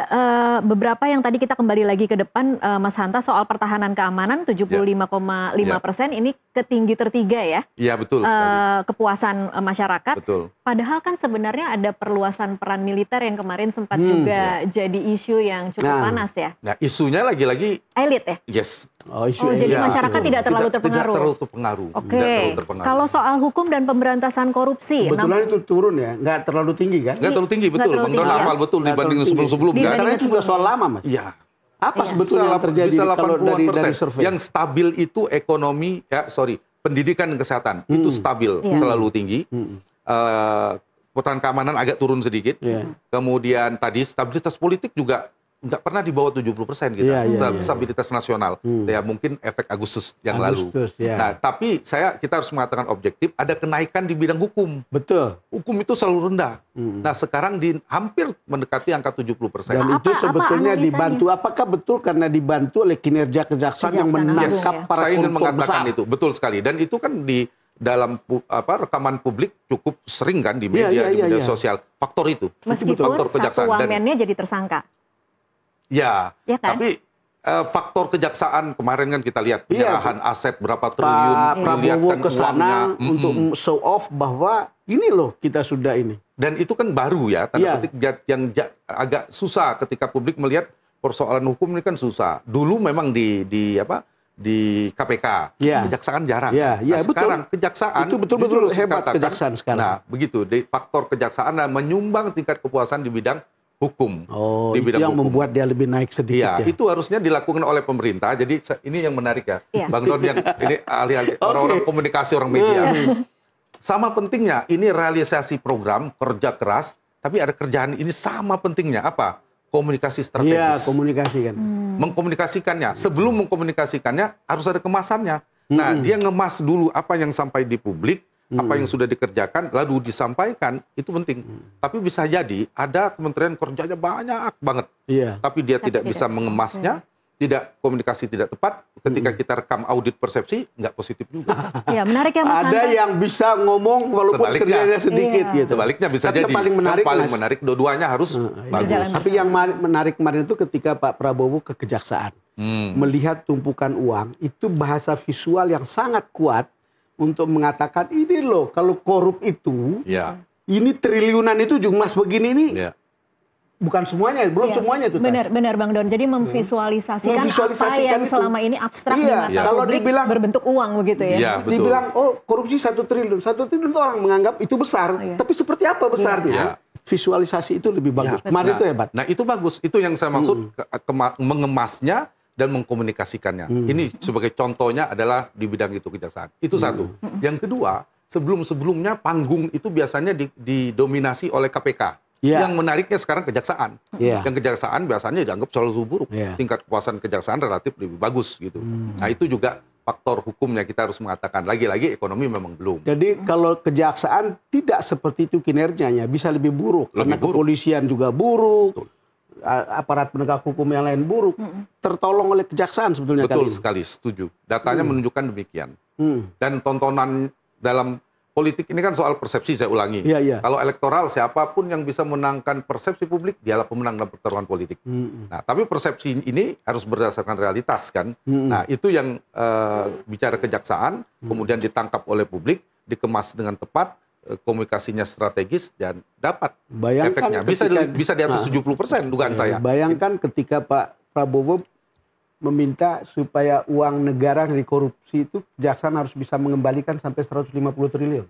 beberapa yang tadi kita kembali lagi ke depan, Mas Hanta, soal pertahanan keamanan 75,5%, ini ketinggi tertiga ya. Iya betul sekali. Kepuasan masyarakat. Betul. Padahal kan sebenarnya ada perluasan peran militer yang kemarin sempat juga jadi isu yang cukup panas ya. Nah isunya lagi-lagi Elit ya. yes. Jadi Iya, masyarakat betul. tidak terlalu terpengaruh. Tidak terlalu terpengaruh. Oke. Tidak terlalu terpengaruh. Kalau soal hukum dan pemberantasan korupsi, Kebetulan itu turun ya, nggak terlalu tinggi kan? Nggak terlalu tinggi, Nggak betul. terlalu Bang Don tinggi, hafal betul Nggak dibanding terlalu tinggi. sebelum-sebelum kan. Karena itu sudah soal lama, Mas. Iya. Apa Iya. sebetulnya yang terjadi Bisa kalau dari 80-an%. survei? Yang stabil itu ekonomi, pendidikan dan kesehatan. Itu stabil, Iya. selalu tinggi. Pertahanan keamanan agak turun sedikit. Iya. Kemudian tadi stabilitas politik juga nggak pernah di bawah 70% kita. Iya. Stabilitas nasional. Ya mungkin efek Agustus yang lalu. Agustus, ya. Nah, tapi kita harus mengatakan objektif, ada kenaikan di bidang hukum. Betul. Hukum itu selalu rendah. Nah, sekarang hampir mendekati angka 70%. Dan itu sebetulnya analisanya? dibantu. Apakah betul karena dibantu oleh kinerja kejaksaan yang Kejaksaan menangkap Agung, ya. para Saya ingin koruptor mengatakan besar? itu, betul sekali. Dan itu kan di dalam rekaman publik cukup sering kan di Iya, media, iya, di media iya. sosial. Faktor itu. meskipun faktor satu kejaksaan. Dan wamennya jadi tersangka. ya, Ya kan? tapi faktor kejaksaan kemarin kan kita lihat Iya. penyerahan aset berapa triliun, Pak Prabowo dilihatkan ke sana uangnya. untuk show off bahwa ini loh kita sudah ini. Dan itu kan baru ya, tanda petik yang agak susah ketika publik melihat persoalan hukum ini kan susah. Dulu memang di KPK, Iya. kejaksaan jarang. Iya, iya, betul. Sekarang kejaksaan Itu betul-betul jujur hebat dikatakan, kejaksaan sekarang. Nah, begitu. Faktor kejaksaan menyumbang tingkat kepuasan di bidang hukum. Oh, Di itu bidang yang hukum. membuat dia lebih naik sedikit Iya, ya. itu harusnya dilakukan oleh pemerintah. Jadi ini yang menarik ya, Iya. Bang Don yang ini ahli-ahli orang-orang komunikasi, orang media. Sama pentingnya ini realisasi program kerja keras, tapi ada kerjaan ini sama pentingnya apa? Komunikasi Iya, strategis. komunikasi kan. Mengkomunikasikannya. Sebelum mengkomunikasikannya harus ada kemasannya. Nah, dia ngemas dulu apa yang sampai di publik, apa yang sudah dikerjakan lalu disampaikan itu penting. Tapi bisa jadi ada kementerian kerjanya banyak banget, tapi dia tidak bisa mengemasnya, tidak komunikasi tidak tepat. Ketika kita rekam audit persepsi nggak positif juga. Ya, menarik ya Mas Ada Hanta. yang bisa ngomong walaupun kerjanya sedikit gitu. Sebaliknya bisa Tapi jadi. yang paling menarik Dua-duanya harus bagus. Tapi yang menarik kemarin itu ketika Pak Prabowo ke Kejaksaan melihat tumpukan uang, itu bahasa visual yang sangat kuat untuk mengatakan ini loh kalau korup itu, ini triliunan itu Jungmas begini ini. Bukan semuanya, belum semuanya itu. Benar Bang Don. Jadi memvisualisasikan apa yang selama ini abstrak di mata kalau publik dibilang, berbentuk uang begitu ya. Iya, betul. Dibilang oh korupsi 1 triliun. 1 triliun itu orang menganggap itu besar. Tapi seperti apa besarnya? Visualisasi itu lebih bagus. Kemarin itu hebat. Nah itu bagus. Itu yang saya maksud mengemasnya dan mengkomunikasikannya. Ini sebagai contohnya adalah di bidang itu Kejaksaan. Itu satu. Yang kedua, sebelum-sebelumnya panggung itu biasanya didominasi oleh KPK. Yang menariknya sekarang Kejaksaan. Yang Kejaksaan biasanya dianggap selalu buruk. Tingkat kepuasan Kejaksaan relatif lebih bagus gitu. Nah itu juga faktor hukumnya kita harus mengatakan. Lagi-lagi ekonomi memang belum. Jadi kalau Kejaksaan tidak seperti itu kinerjanya, bisa lebih buruk. Karena kepolisian juga buruk. Aparat penegak hukum yang lain buruk. Tertolong oleh Kejaksaan sebetulnya. Betul sekali, setuju. Datanya menunjukkan demikian. Dan tontonan dalam politik ini kan soal persepsi, saya ulangi. Kalau elektoral, siapapun yang bisa menangkan persepsi publik, dialah pemenang dalam pertarungan politik. Nah, tapi persepsi ini harus berdasarkan realitas kan. Nah, itu yang bicara Kejaksaan, kemudian ditangkap oleh publik, dikemas dengan tepat, komunikasinya strategis, dan dapat efeknya. Bisa di atas 70% dugaan saya. Bayangkan ketika Pak Prabowo meminta supaya uang negara yang dikorupsi itu Kejaksaan harus bisa mengembalikan sampai 150 triliun.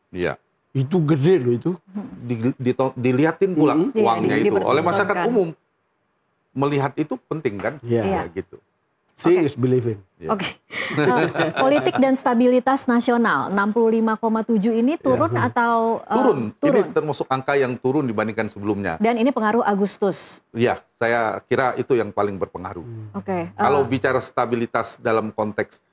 Iya. Itu gede loh itu. Dilihatin pula uangnya itu oleh masyarakat umum. Melihat itu penting kan? Gitu. See is believing. Politik dan stabilitas nasional 65,7 ini turun atau turun? Ini termasuk angka yang turun dibandingkan sebelumnya. Dan ini pengaruh Agustus. Iya, saya kira itu yang paling berpengaruh. Kalau bicara stabilitas dalam konteks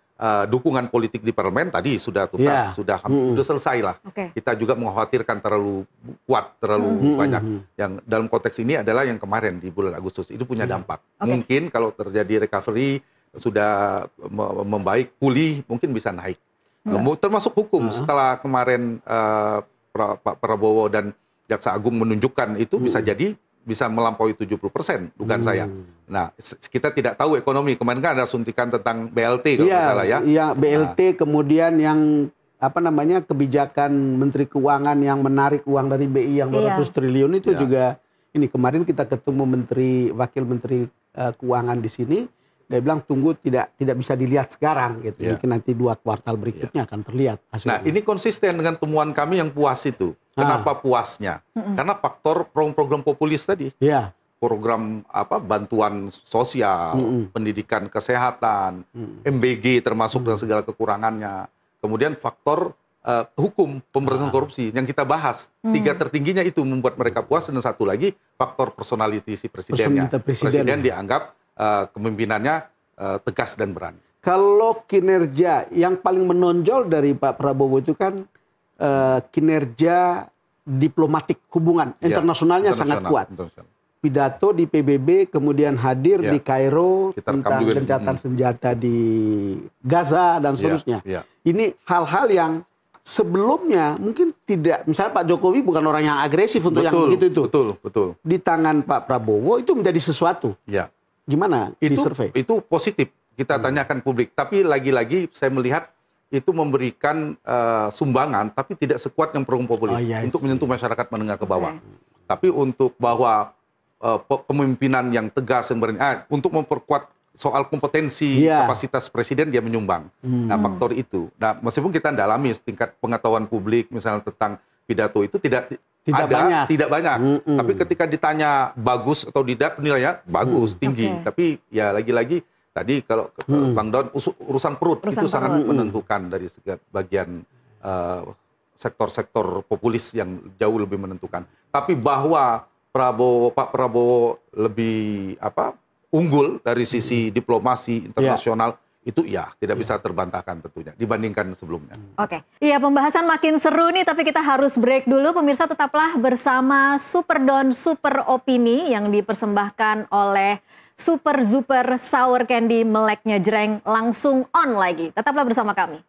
dukungan politik di parlemen tadi sudah tuntas, sudah selesai lah. Kita juga mengkhawatirkan terlalu kuat, terlalu banyak. Yang dalam konteks ini adalah yang kemarin di bulan Agustus itu punya dampak. Mungkin kalau terjadi recovery sudah membaik, pulih, mungkin bisa naik. Termasuk hukum setelah kemarin Pak Prabowo dan Jaksa Agung menunjukkan itu bisa jadi bisa melampaui 70% dugaan saya. Nah, kita tidak tahu ekonomi. Kemarin kan ada suntikan tentang BLT kalau nggak salah ya. Iya, BLT kemudian yang kebijakan Menteri Keuangan yang menarik uang dari BI yang 200 triliun itu juga ini kemarin kita ketemu Wakil Menteri Keuangan di sini. Dia bilang tunggu tidak bisa dilihat sekarang gitu. Mungkin nanti 2 kuartal berikutnya akan terlihat hasilnya. Nah, ini konsisten dengan temuan kami yang puas itu. Kenapa puasnya? Karena faktor program populis tadi. Program bantuan sosial, pendidikan kesehatan, MBG termasuk dengan segala kekurangannya. Kemudian faktor hukum pemberantasan korupsi yang kita bahas. 3 tertingginya itu membuat mereka puas, dan satu lagi faktor personality si presidennya. Presiden dianggap kepemimpinannya tegas dan berani. Kalau kinerja yang paling menonjol dari Pak Prabowo itu kan kinerja diplomatik, hubungan internasionalnya sangat kuat. Pidato di PBB, kemudian hadir di Kairo tentang gencatan senjata di Gaza dan seterusnya. Ini hal-hal yang sebelumnya mungkin tidak, misalnya Pak Jokowi bukan orang yang agresif untuk yang begitu itu. Betul. Di tangan Pak Prabowo itu menjadi sesuatu. Gimana disurvei? Itu positif, kita tanyakan publik. Tapi lagi-lagi saya melihat itu memberikan sumbangan, tapi tidak sekuat yang program populis untuk menyentuh masyarakat menengah ke bawah. Tapi untuk bahwa kepemimpinan yang tegas, yang berani, untuk memperkuat soal kompetensi kapasitas presiden, dia menyumbang. Nah, faktor itu. Nah, meskipun kita dalami tingkat pengetahuan publik misalnya tentang pidato itu tidak banyak. Tapi ketika ditanya bagus atau tidak, penilaiannya bagus, tinggi. Tapi ya lagi-lagi tadi kalau Bang Don, urusan perut itu sangat menentukan dari bagian sektor-sektor populis yang jauh lebih menentukan. Tapi bahwa Pak Prabowo lebih unggul dari sisi diplomasi internasional, Itu ya, tidak bisa terbantahkan tentunya dibandingkan sebelumnya. Oke, iya pembahasan makin seru nih, tapi kita harus break dulu. Pemirsa tetaplah bersama Super Don Super Opini yang dipersembahkan oleh Super Zuper Sour Candy meleknya jreng langsung on lagi. Tetaplah bersama kami.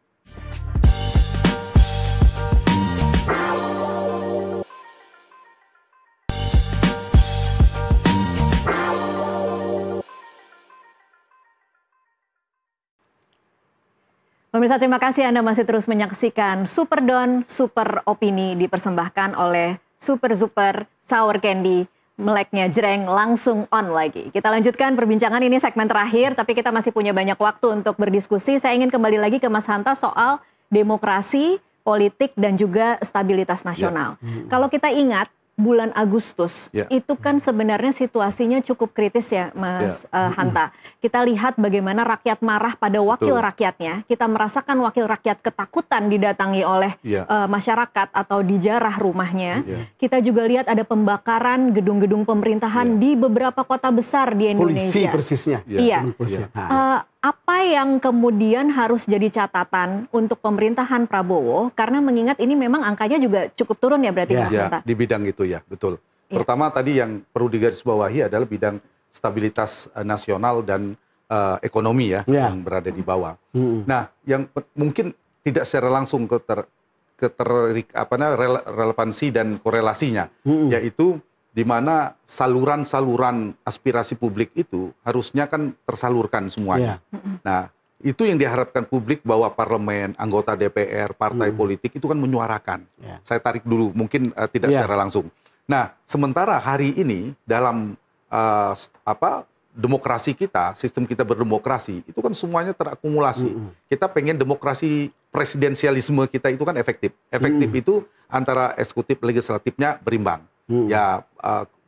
Pemirsa, terima kasih Anda masih terus menyaksikan Super Don Super Opini dipersembahkan oleh Super Zuper Sour Candy meleknya jreng langsung on lagi. Kita lanjutkan perbincangan, ini segmen terakhir, tapi kita masih punya banyak waktu untuk berdiskusi. Saya ingin kembali lagi ke Mas Hanta soal demokrasi, politik, dan juga stabilitas nasional. Kalau kita ingat, bulan Agustus itu kan sebenarnya situasinya cukup kritis ya Mas Hanta. Kita lihat bagaimana rakyat marah pada wakil rakyatnya. Kita merasakan wakil rakyat ketakutan didatangi oleh masyarakat atau dijarah rumahnya. Kita juga lihat ada pembakaran gedung-gedung pemerintahan di beberapa kota besar di Indonesia. Polisi persisnya. Iya. Apa yang kemudian harus jadi catatan untuk pemerintahan Prabowo? Karena mengingat ini memang angkanya juga cukup turun ya berarti Mas Hanta. Di bidang itu ya, betul. Pertama tadi yang perlu digarisbawahi adalah bidang stabilitas nasional dan ekonomi yang berada di bawah. Nah, yang mungkin tidak secara langsung relevansi dan korelasinya, yaitu di mana saluran-saluran aspirasi publik itu harusnya kan tersalurkan semuanya. Nah, itu yang diharapkan publik bahwa parlemen, anggota DPR, partai politik itu kan menyuarakan. Saya tarik dulu, mungkin tidak secara langsung. Nah, sementara hari ini dalam demokrasi kita, sistem kita berdemokrasi, itu kan semuanya terakumulasi. Kita pengen demokrasi presidensialisme kita itu kan efektif. Efektif itu antara eksekutif legislatifnya berimbang. Ya,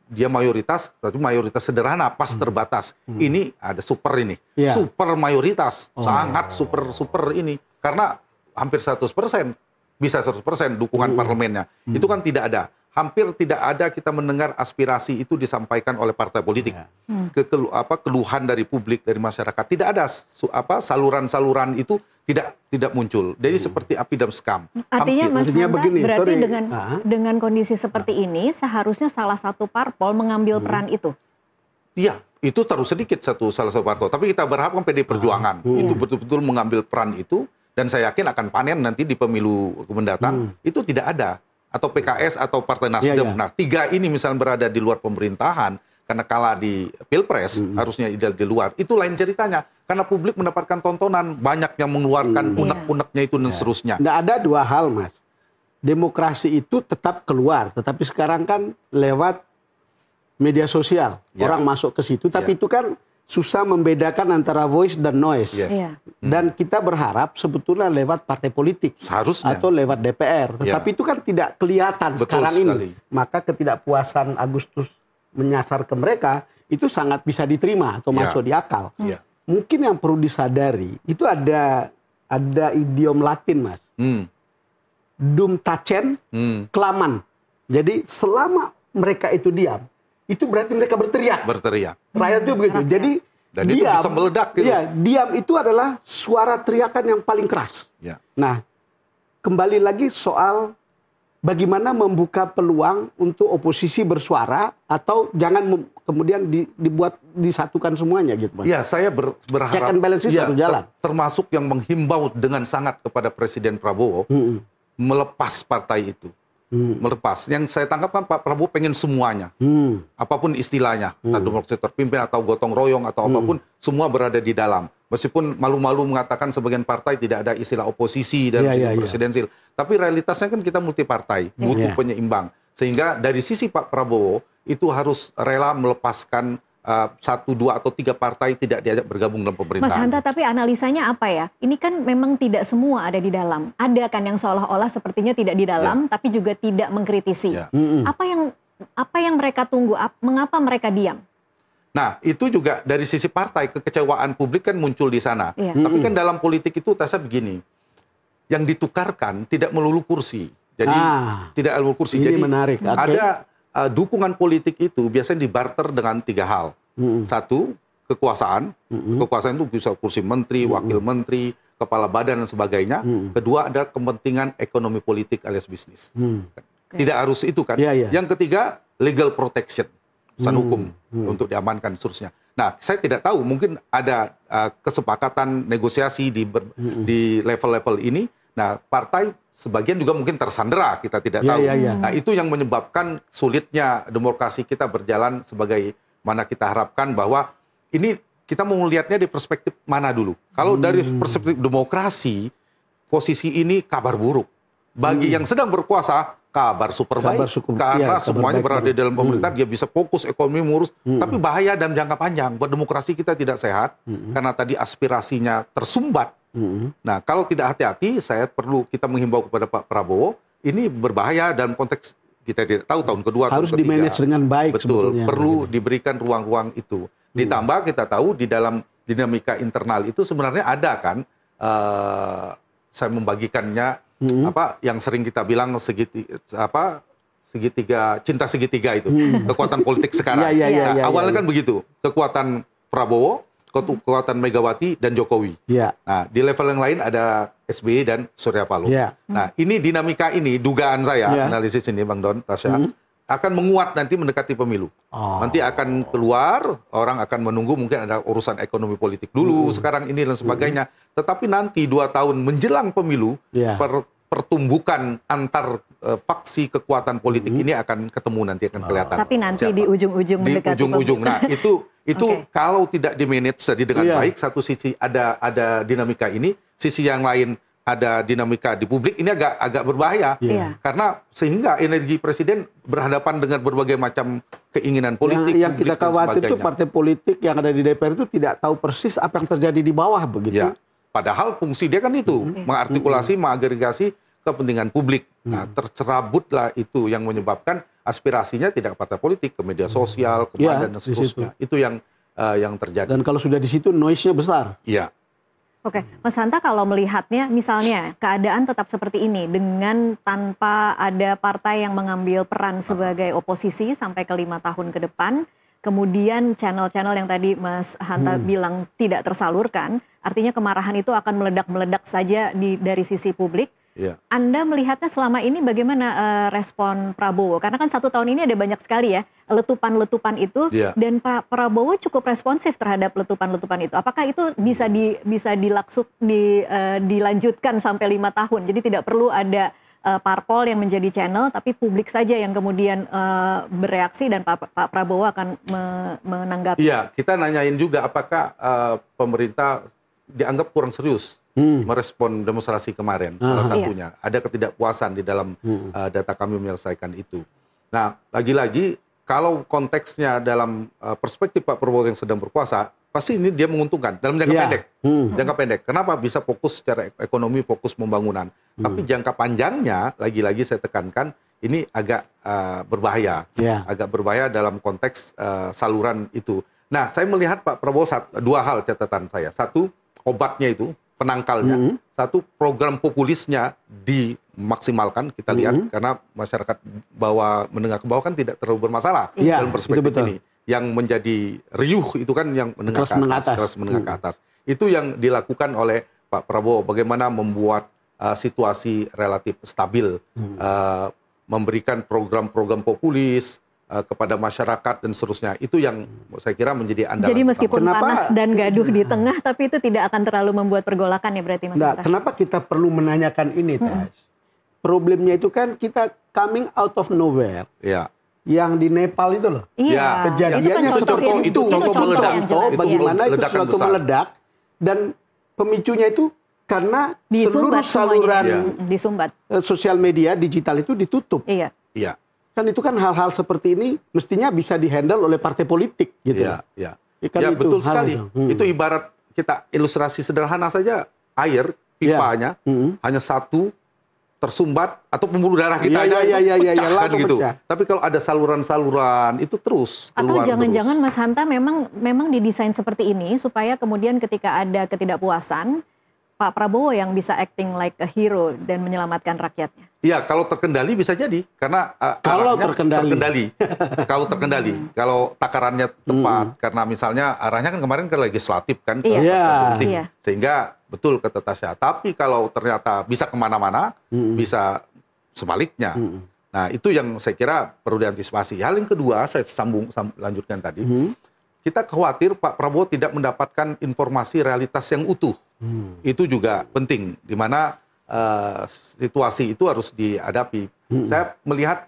dia mayoritas, tapi mayoritas sederhana, pas terbatas. Ini ada super ini, super mayoritas, sangat super ini. Karena hampir 100%, bisa 100% dukungan parlemennya. Itu kan tidak ada. Hampir tidak ada kita mendengar aspirasi itu disampaikan oleh partai politik. Keluhan dari publik, dari masyarakat. Tidak ada saluran-saluran itu tidak muncul. Jadi seperti api dalam sekam. Artinya Mas Hanta, berarti dengan kondisi seperti ini seharusnya salah satu parpol mengambil peran itu? Iya, itu terus sedikit salah satu parpol. Tapi kita berharap PD Perjuangan itu betul-betul mengambil peran itu, dan saya yakin akan panen nanti di pemilu mendatang. Itu tidak ada. Atau PKS atau Partai Nasdem. Nah, tiga ini misalnya berada di luar pemerintahan, karena kalah di Pilpres, harusnya di luar. Itu lain ceritanya. Karena publik mendapatkan tontonan, banyak yang mengeluarkan unek-uneknya itu dan seterusnya. Nggak ada dua hal, Mas. Demokrasi itu tetap keluar, tetapi sekarang kan lewat media sosial. Orang masuk ke situ, tapi itu kan susah membedakan antara voice dan noise. Dan kita berharap sebetulnya lewat partai politik. Seharusnya. Atau lewat DPR. Tetapi itu kan tidak kelihatan sekarang ini. Maka ketidakpuasan Agustus menyasar ke mereka, itu sangat bisa diterima atau masuk di akal. Mungkin yang perlu disadari, itu ada idiom Latin, Mas. Dum tacen, kelaman. Jadi selama mereka itu diam, itu berarti mereka berteriak. Rakyat itu begitu. Jadi dan diam, itu bisa meledak. Gitu. Iya, diam itu adalah suara teriakan yang paling keras. Nah, kembali lagi soal bagaimana membuka peluang untuk oposisi bersuara atau jangan kemudian disatukan semuanya gitu, Mas. Iya, saya berharap check and balance satu jalan. Termasuk yang menghimbau dengan sangat kepada Presiden Prabowo melepas partai itu. Melepas. Yang saya tangkap kan Pak Prabowo pengen semuanya. Apapun istilahnya, entah demokrasi terpimpin atau gotong royong atau apapun, semua berada di dalam. Meskipun malu-malu mengatakan sebagian partai tidak ada istilah oposisi dan presidensil. Tapi realitasnya kan kita multi partai, butuh penyeimbang. Sehingga dari sisi Pak Prabowo itu harus rela melepaskan 1, 2, atau 3 partai tidak diajak bergabung dalam pemerintahan. Mas Hanta, tapi analisanya apa ya? Ini kan memang tidak semua ada di dalam. Ada kan yang seolah-olah sepertinya tidak di dalam, tapi juga tidak mengkritisi. Apa yang mereka tunggu? Mengapa mereka diam? Nah, itu juga dari sisi partai, kekecewaan publik kan muncul di sana. Tapi kan dalam politik itu Tasa begini, yang ditukarkan tidak melulu kursi. Jadi tidak melulu kursi. Ini jadi menarik. Ada dukungan politik itu biasanya dibarter dengan 3 hal. 1, kekuasaan. Kekuasaan itu bisa kursi menteri, wakil menteri, kepala badan dan sebagainya. Kedua adalah kepentingan ekonomi politik alias bisnis. Tidak harus itu kan. Yang ketiga, legal protection, urusan hukum untuk diamankan seterusnya. Nah, saya tidak tahu, mungkin ada kesepakatan negosiasi di level-level ini. Nah, partai sebagian juga mungkin tersandera, kita tidak tahu. Nah, itu yang menyebabkan sulitnya demokrasi kita berjalan sebagaimana kita harapkan, bahwa ini kita mau melihatnya di perspektif mana dulu. Kalau dari perspektif demokrasi, posisi ini kabar buruk. Bagi yang sedang berkuasa, kabar super baik. Karena semuanya berada di dalam pemerintahan, dia bisa fokus ekonomi mengurus. Tapi bahaya dan jangka panjang. Buat demokrasi kita tidak sehat, karena tadi aspirasinya tersumbat. Nah, kalau tidak hati-hati, kita menghimbau kepada Pak Prabowo, ini berbahaya dalam konteks kita tidak tahu tahun kedua, harus tahun ketiga. di-manage dengan baik. Betul, sebetulnya. perlu diberikan ruang-ruang itu. Ditambah kita tahu di dalam dinamika internal itu sebenarnya ada kan, saya membagikannya, yang sering kita bilang cinta segitiga itu, kekuatan politik sekarang. Awalnya kan begitu, kekuatan Prabowo, kekuatan Megawati dan Jokowi. Nah, di level yang lain ada SBY dan Surya Paloh. Nah, ini dinamika ini, dugaan saya, analisis ini Bang Don, Tasya, akan menguat nanti mendekati pemilu. Nanti akan keluar, orang akan menunggu, mungkin ada urusan ekonomi politik dulu, sekarang ini dan sebagainya. Tetapi nanti 2 tahun menjelang pemilu, pertumbukan antar faksi kekuatan politik ini akan ketemu, nanti akan kelihatan. Tapi nanti di ujung-ujung mendekati ujung-ujung. Nah, itu kalau tidak di-manage dengan baik, satu sisi ada dinamika ini, sisi yang lain ada dinamika di publik, ini agak berbahaya. Karena sehingga energi presiden berhadapan dengan berbagai macam keinginan politik. Yang kita khawatir itu partai politik yang ada di DPR itu tidak tahu persis apa yang terjadi di bawah begitu. Padahal fungsi dia kan itu, mengartikulasi, mengagregasi kepentingan publik. Nah, tercerabutlah itu yang menyebabkan aspirasinya tidak ke partai politik, ke media sosial, ke badan dan seterusnya. Itu yang terjadi. Dan kalau sudah di situ noise-nya besar. Oke, Mas Hanta, kalau melihatnya misalnya keadaan tetap seperti ini dengan tanpa ada partai yang mengambil peran sebagai oposisi sampai ke 5 tahun ke depan, kemudian channel-channel yang tadi Mas Hanta bilang tidak tersalurkan, artinya kemarahan itu akan meledak-meledak saja dari sisi publik. Anda melihatnya selama ini bagaimana respon Prabowo? Karena kan 1 tahun ini ada banyak sekali ya letupan-letupan itu, dan Pak Prabowo cukup responsif terhadap letupan-letupan itu. Apakah itu bisa dilanjutkan sampai 5 tahun? Jadi tidak perlu ada parpol yang menjadi channel, tapi publik saja yang kemudian bereaksi dan Pak Prabowo akan menanggapi. Iya, kita nanyain juga apakah pemerintah dianggap kurang serius merespon demonstrasi kemarin, salah satunya. Ada ketidakpuasan di dalam data kami menyelesaikan itu. Nah, lagi-lagi kalau konteksnya dalam perspektif Pak Prabowo yang sedang berkuasa, pasti ini dia menguntungkan dalam jangka pendek. Jangka pendek. Kenapa? Bisa fokus secara ekonomi, fokus pembangunan. Tapi jangka panjangnya, lagi-lagi saya tekankan, ini agak berbahaya. Agak berbahaya dalam konteks saluran itu. Nah, saya melihat Pak Prabowo 2 hal catatan saya. 1, obatnya itu, penangkalnya. 1, program populisnya dimaksimalkan, kita lihat. Karena masyarakat menengah ke bawah kan tidak terlalu bermasalah dalam perspektif ini. Yang menjadi riuh itu kan yang menengah kelas menengah ke atas. Itu yang dilakukan oleh Pak Prabowo. Bagaimana membuat situasi relatif stabil. Memberikan program-program populis kepada masyarakat dan seterusnya. Itu yang saya kira menjadi andalan. Jadi meskipun panas dan gaduh di tengah, tapi itu tidak akan terlalu membuat pergolakan ya berarti Mas Hanta? Kenapa kita perlu menanyakan ini, Tas? Problemnya itu kan kita coming out of nowhere. Yang di Nepal itu loh. Kejadiannya itu contoh bagaimana itu suatu meledak, dan pemicunya itu karena seluruh saluran sosial media digital itu ditutup. Kan itu kan hal-hal seperti ini mestinya bisa dihandle oleh partai politik gitu. Betul sekali. Itu ibarat kita ilustrasi sederhana saja, air pipanya hanya 1 tersumbat atau pembuluh darah kita pecah kan gitu. Tapi kalau ada saluran-saluran itu terus keluar. Atau jangan-jangan Mas Hanta memang didesain seperti ini supaya kemudian ketika ada ketidakpuasan, Pak Prabowo yang bisa acting like a hero dan menyelamatkan rakyatnya? Iya, kalau terkendali bisa jadi, karena Kalau arahnya terkendali. Kalau terkendali, kalau takarannya tepat, karena misalnya arahnya kan kemarin ke legislatif kan, ke Iya. partai politik, Iya. sehingga betul kata Tasya. Tapi kalau ternyata bisa kemana-mana, bisa sebaliknya. Nah, itu yang saya kira perlu diantisipasi. Hal yang kedua, saya lanjutkan tadi, kita khawatir Pak Prabowo tidak mendapatkan informasi realitas yang utuh. Itu juga penting, di mana situasi itu harus dihadapi. Saya melihat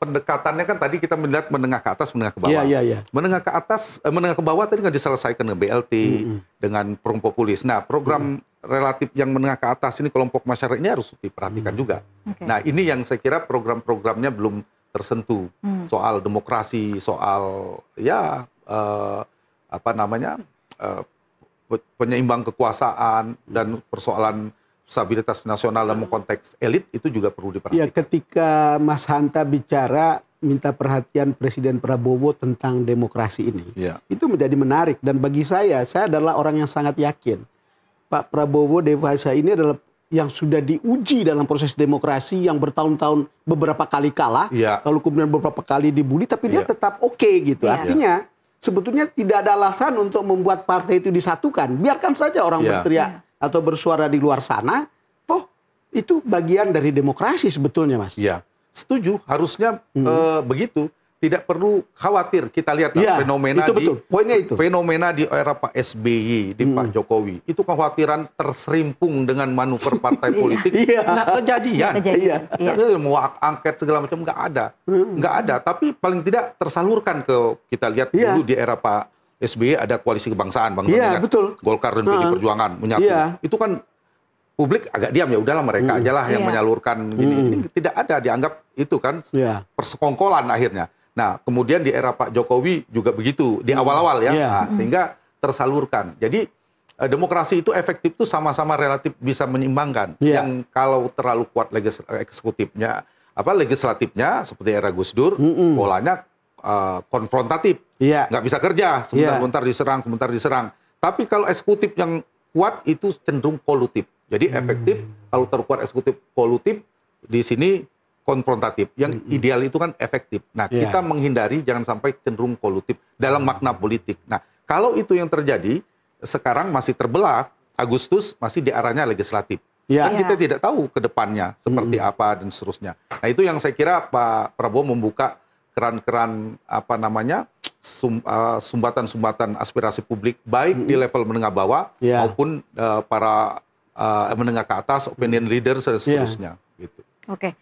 pendekatannya kan tadi kita melihat menengah ke atas, menengah ke bawah. Menengah ke atas, menengah ke bawah tadi kan diselesaikan dengan BLT, dengan program populis. Nah, program relatif yang menengah ke atas ini kelompok masyarakat ini harus diperhatikan juga. Nah, ini yang saya kira program-programnya belum tersentuh. Soal demokrasi, soal penyeimbang kekuasaan dan persoalan stabilitas nasional dalam konteks elit itu juga perlu diperhatikan. Ya, ketika Mas Hanta bicara minta perhatian Presiden Prabowo tentang demokrasi ini, itu menjadi menarik. Dan bagi saya adalah orang yang sangat yakin Pak Prabowo dewasa ini adalah yang sudah diuji dalam proses demokrasi yang bertahun-tahun beberapa kali kalah, lalu kemudian beberapa kali dibully, tapi dia tetap oke gitu. Artinya sebetulnya tidak ada alasan untuk membuat partai itu disatukan. Biarkan saja orang berteriak atau bersuara di luar sana, itu bagian dari demokrasi sebetulnya, Mas. Iya, setuju. Harusnya begitu. Tidak perlu khawatir. Kita lihat fenomena itu betul. Poinnya itu. Fenomena di era Pak SBY, di Pak Jokowi. Itu kekhawatiran terserimpung dengan manuver partai politik. Nggak kejadian. Mau angket segala macam nggak ada. Nggak ada. Tapi paling tidak tersalurkan ke, kita lihat dulu di era Pak SBY ada koalisi kebangsaan, Bang Doni, betul. Golkar dan PD Perjuangan menyatu. Itu kan publik agak diam, ya udahlah mereka aja lah yang menyalurkan gini. Ini tidak ada, dianggap itu kan persekongkolan akhirnya. Nah, kemudian di era Pak Jokowi juga begitu di awal-awal nah, sehingga tersalurkan. Jadi demokrasi itu efektif itu sama-sama relatif bisa menyeimbangkan. Yang kalau terlalu kuat legislatifnya seperti era Gus Dur, polanya konfrontatif, nggak bisa kerja, sebentar diserang. Tapi kalau eksekutif yang kuat itu cenderung kolutif. Jadi efektif kalau terkuat eksekutif kolutif, di sini konfrontatif. Yang ideal itu kan efektif. Nah, kita menghindari jangan sampai cenderung kolutif dalam makna politik. Nah, kalau itu yang terjadi, sekarang masih terbelah, Agustus masih di arahnya legislatif. Kan kita tidak tahu ke depannya seperti apa dan seterusnya. Nah, itu yang saya kira Pak Prabowo membuka keran-keran sumbatan-sumbatan aspirasi publik baik di level menengah bawah maupun para menengah ke atas, opinion leaders dan seterusnya. Gitu. Oke.